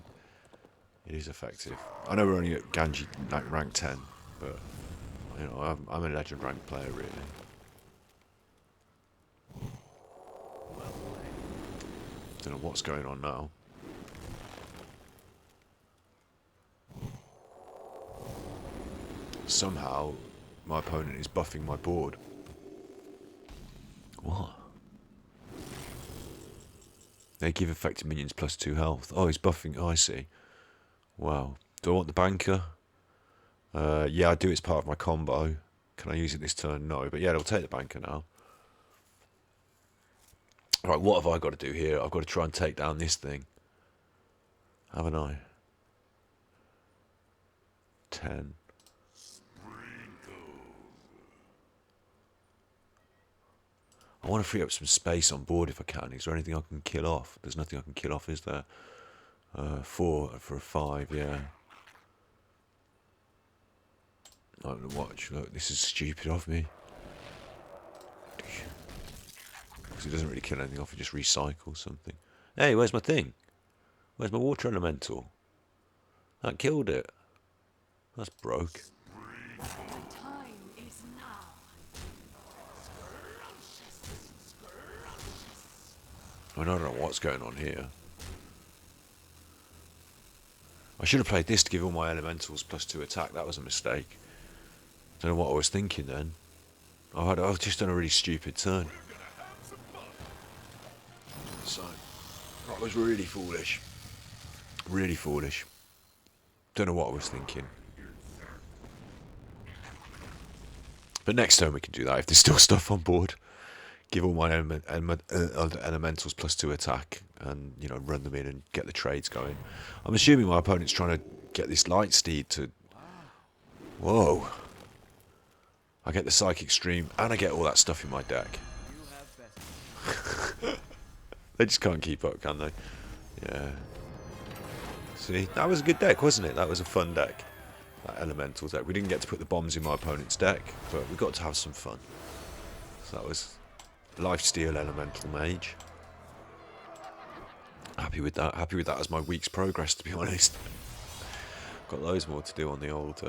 it is effective. I know we're only at Ganji like rank 10, but you know, I'm a legend rank player really. Don't know what's going on now. Somehow, my opponent is buffing my board. What? They give affected minions +2 health. Oh, he's buffing. Oh, I see. Wow. Do I want the banker? Yeah, I do. It's part of my combo. Can I use it this turn? No. But yeah, I'll take the banker now. Right, what have I got to do here? I've got to try and take down this thing. Haven't I? 10. I want to free up some space on board if I can. Is there anything I can kill off? There's nothing I can kill off, is there? 4 for a 5, yeah. I'm going to watch. Look, this is stupid of me. Because it doesn't really kill anything off, it just recycles something. Hey, where's my thing? Where's my water elemental? That killed it. That's broke. The time is now. I don't know what's going on here. I should have played this to give all my elementals +2 attack. That was a mistake. Don't know what I was thinking then. I've just done a really stupid turn. So, that was really foolish. Really foolish. Don't know what I was thinking. But next turn we can do that if there's still stuff on board. Give all my elementals +2 attack and, you know, run them in and get the trades going. I'm assuming my opponent's trying to get this light steed to... Whoa. I get the psychic stream and I get all that stuff in my deck. They just can't keep up, can they? Yeah. See, that was a good deck, wasn't it? That was a fun deck. That elemental deck. We didn't get to put the bombs in my opponent's deck, but we got to have some fun. So that was Lifesteal Elemental Mage. Happy with that. Happy with that as my week's progress, to be honest. Got loads more to do on the old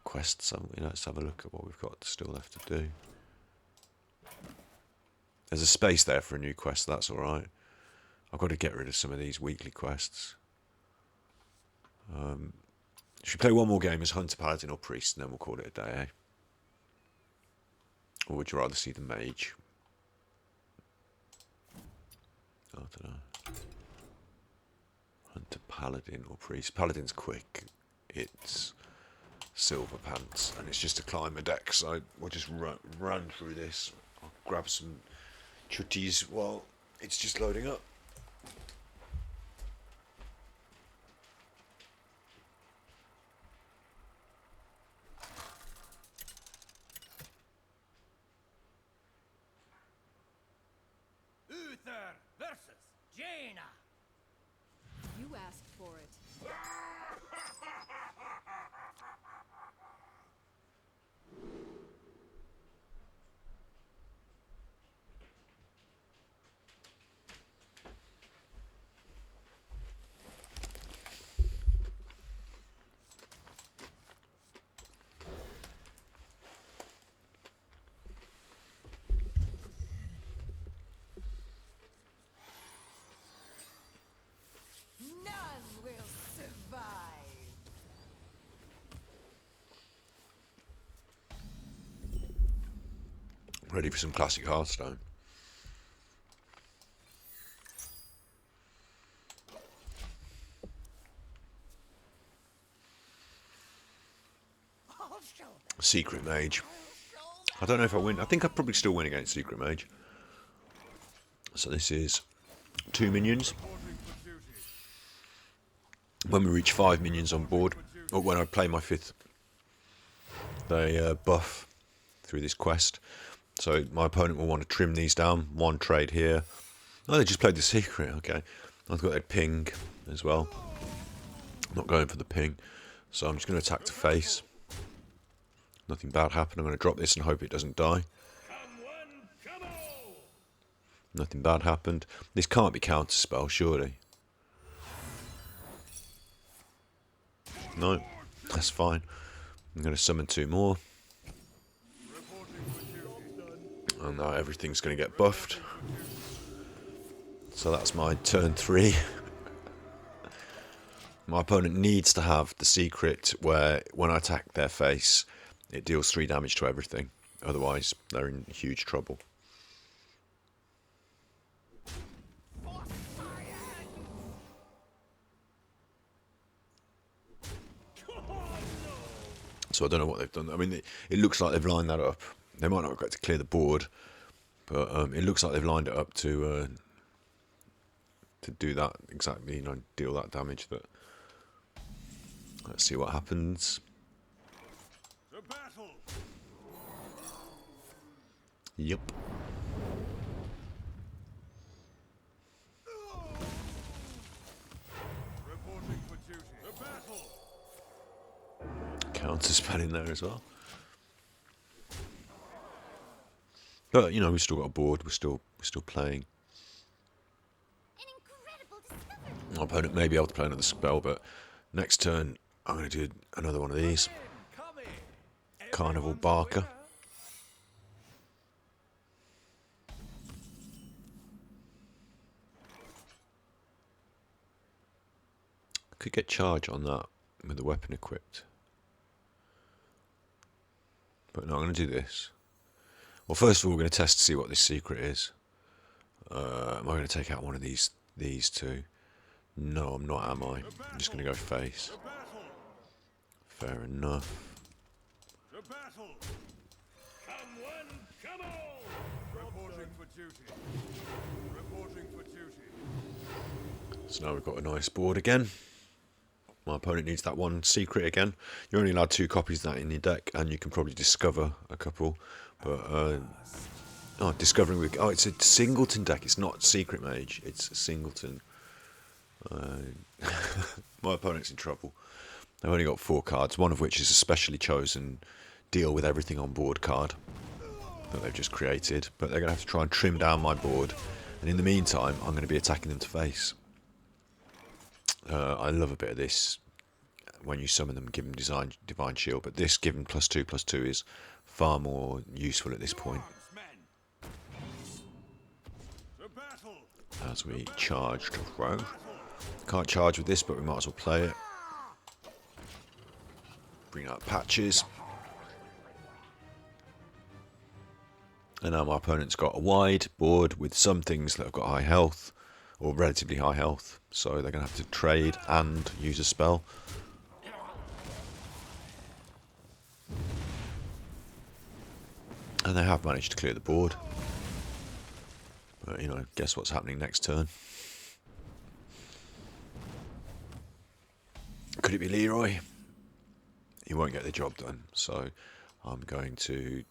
quests. You know, let's have a look at what we've got still left to do. There's a space there for a new quest, that's alright. I've got to get rid of some of these weekly quests. Should we play one more game as Hunter, Paladin or Priest, and then we'll call it a day, eh? Or would you rather see the Mage? I don't know. Hunter, Paladin or Priest. Paladin's quick. It's Silver Pants, and it's just a climber deck, so we'll just run through this. I'll grab some chutties while it's just loading up. Uther versus Jaina. You asked for it. None will survive. Ready for some classic Hearthstone. Secret Mage. I don't know if I win. I think I'd probably still win against Secret Mage. So this is 2 minions. When we reach 5 minions on board, or when I play my 5th, they buff through this quest. So my opponent will want to trim these down. 1 trade here. Oh, they just played the secret. Okay. I've got that ping as well. I'm not going for the ping. So I'm just going to attack to face. Nothing bad happened. I'm going to drop this and hope it doesn't die. Nothing bad happened. This can't be counterspell, surely. No, that's fine. I'm going to summon 2 more. And now everything's going to get buffed. So that's my turn 3. My opponent needs to have the secret where when I attack their face, it deals 3 damage to everything. Otherwise, they're in huge trouble. So I don't know what they've done. I mean, it looks like they've lined that up. They might not have got to clear the board, but it looks like they've lined it up to do that exactly. You know, deal that damage. But let's see what happens. To battle. Yep. Reporting for duty. To battle. Counter spell in there as well. But you know, we've still got a board. We're still playing. An incredible discovery. My opponent may be able to play another spell, but next turn I'm going to do another one of these. Carnival Barker. Could get charge on that with the weapon equipped. But no, I'm going to do this. Well, first of all, we're going to test to see what this secret is. Am I going to take out one of these two? No, I'm not, am I? I'm just going to go face. Fair enough. To battle! Come one, come all! Reporting for duty. Reporting for duty. So now we've got a nice board again. My opponent needs that one secret again. You're only allowed 2 copies of that in your deck, and you can probably discover a couple. But discovering it's a singleton deck. It's not secret mage. It's a singleton. My opponent's in trouble. They've only got 4 cards, one of which is a specially chosen deal with everything on board card that they've just created. But they're going to have to try and trim down my board. And in the meantime, I'm going to be attacking them to face. I love a bit of this. When you summon them, give them Divine Shield. But this, given +2/+2, is far more useful at this point. As we charge to throw. Can't charge with this, but we might as well play it. Bring out patches. And now my opponent's got a wide board with some things that have got high health, or relatively high health. So they're going to have to trade and use a spell. And they have managed to clear the board. But, you know, guess what's happening next turn? Could it be Leroy? He won't get the job done. So I'm going to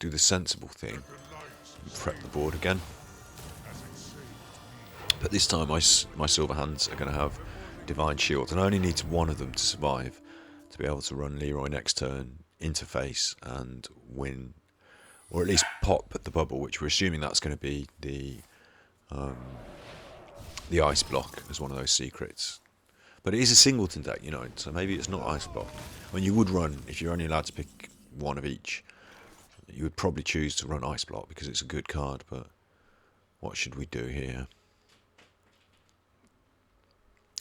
do the sensible thing and prep the board again. But this time my silver hands are going to have Divine Shield. And I only need one of them to survive to be able to run Leroy next turn into face and win. Or at least pop at the bubble, which we're assuming that's going to be the ice block as one of those secrets. But it is a singleton deck, you know, so maybe it's not ice block. When you would run, if you're only allowed to pick one of each, you would probably choose to run ice block because it's a good card. But what should we do here?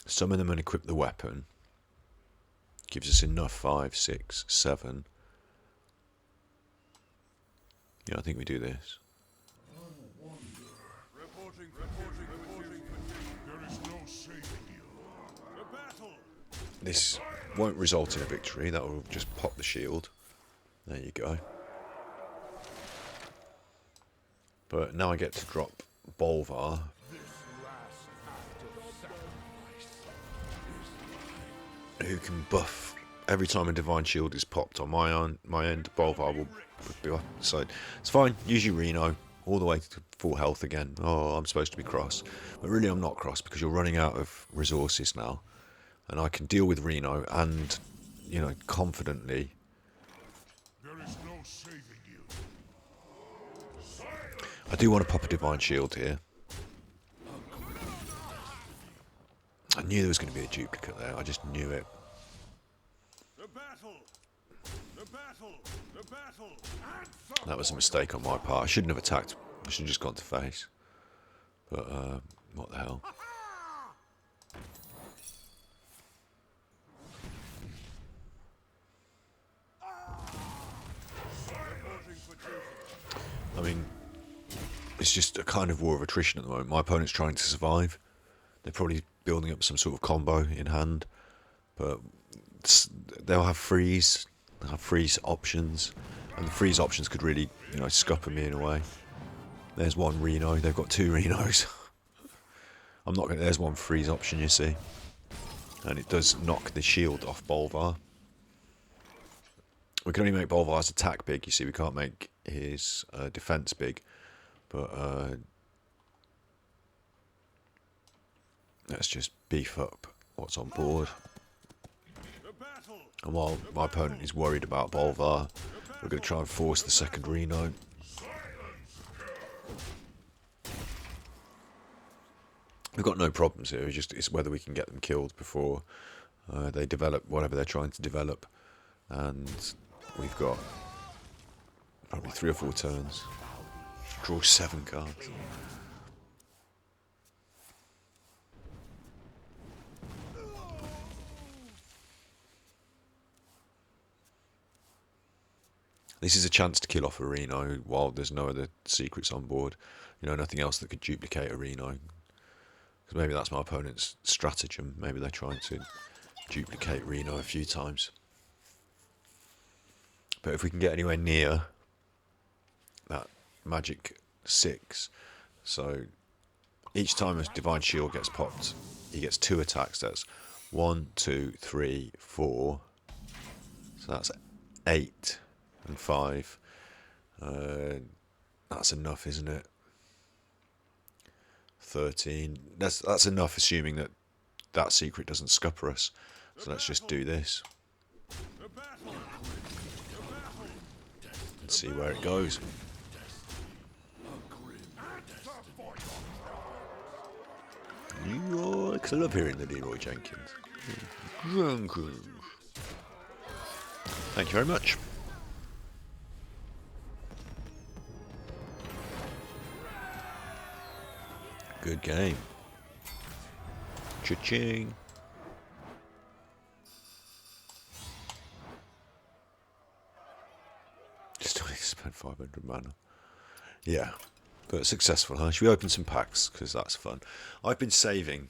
Summon them and equip the weapon. Gives us enough 5, 6, 7. Yeah, I think we do this. This won't result in a victory. That will just pop the shield. There you go. But now I get to drop Bolvar. Who can buff every time a Divine Shield is popped on my end. Bolvar will be off the side. It's fine. Use your Reno all the way to full health again. Oh, I'm supposed to be cross, but really I'm not cross because you're running out of resources now, and I can deal with Reno and, you know, confidently. There is no saving you. I do want to pop a Divine Shield here. I knew there was going to be a duplicate there. I just knew it. The battle! The battle! The battle! That was a mistake on my part. I shouldn't have attacked. I should have just gone to face. But, what the hell. I mean, it's just a kind of war of attrition at the moment. My opponent's trying to survive. They're probably building up some sort of combo in hand. But they'll have freeze. They'll have freeze options. And the freeze options could really, you know, scupper me in a way. There's one Reno. They've got 2 Renos. I'm not going to... There's one freeze option, you see. And it does knock the shield off Bolvar. We can only make Bolvar's attack big, you see. We can't make his defense big. But let's just beef up what's on board. And while my opponent is worried about Bolvar, we're going to try and force the second Reno. We've got no problems here. It's whether we can get them killed before they develop whatever they're trying to develop. And we've got probably 3 or 4 turns. Draw 7 cards. This is a chance to kill off a Reno while there's no other secrets on board. You know, nothing else that could duplicate a Reno. Because maybe that's my opponent's stratagem. Maybe they're trying to duplicate Reno a few times. But if we can get anywhere near that magic 6, so each time a Divine Shield gets popped, he gets 2 attacks. That's 1, 2, 3, 4. So that's 8 and 5. That's enough, isn't it? 13. That's enough, assuming that that secret doesn't scupper us. So let's just do this and see where it goes. Because I love hearing the Leroy Jenkins. Thank you very much. Good game. Cha-ching. Just only spent 500 mana. Yeah, but successful, huh? Should we open some packs? Because that's fun. I've been saving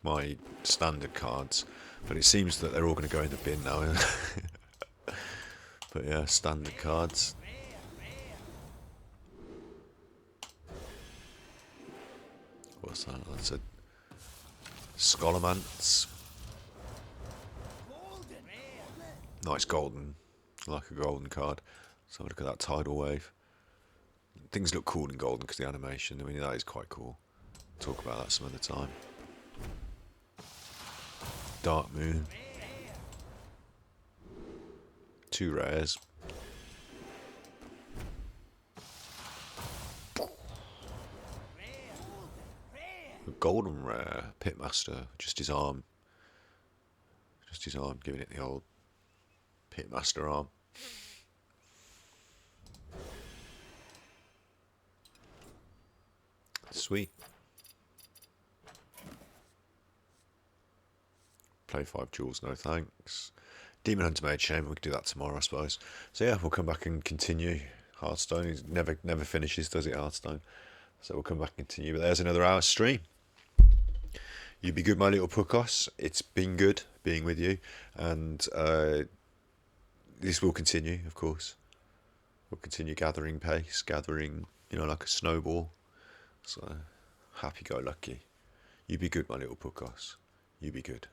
my standard cards, but it seems that they're all going to go in the bin now. But yeah, standard cards. What's that? That's a Scholomance. Nice golden. I like a golden card. Let's have a look at that tidal wave. Things look cool in golden because the animation, I mean, that is quite cool. Talk about that some other time. Dark Moon. 2 rares. A golden rare. Pitmaster. Just his arm. Just his arm, giving it the old Pitmaster arm. Sweet. Play 5 jewels, no thanks. Demon Hunter made shame, we can do that tomorrow, I suppose. So yeah, we'll come back and continue. Hearthstone, it never finishes, does it, Hearthstone? So we'll come back and continue. But there's another hour stream. You be good, my little puckos. It's been good being with you. And this will continue, of course. We'll continue gathering pace, gathering, you know, like a snowball. So, happy-go-lucky. You be good, my little puckos. You be good.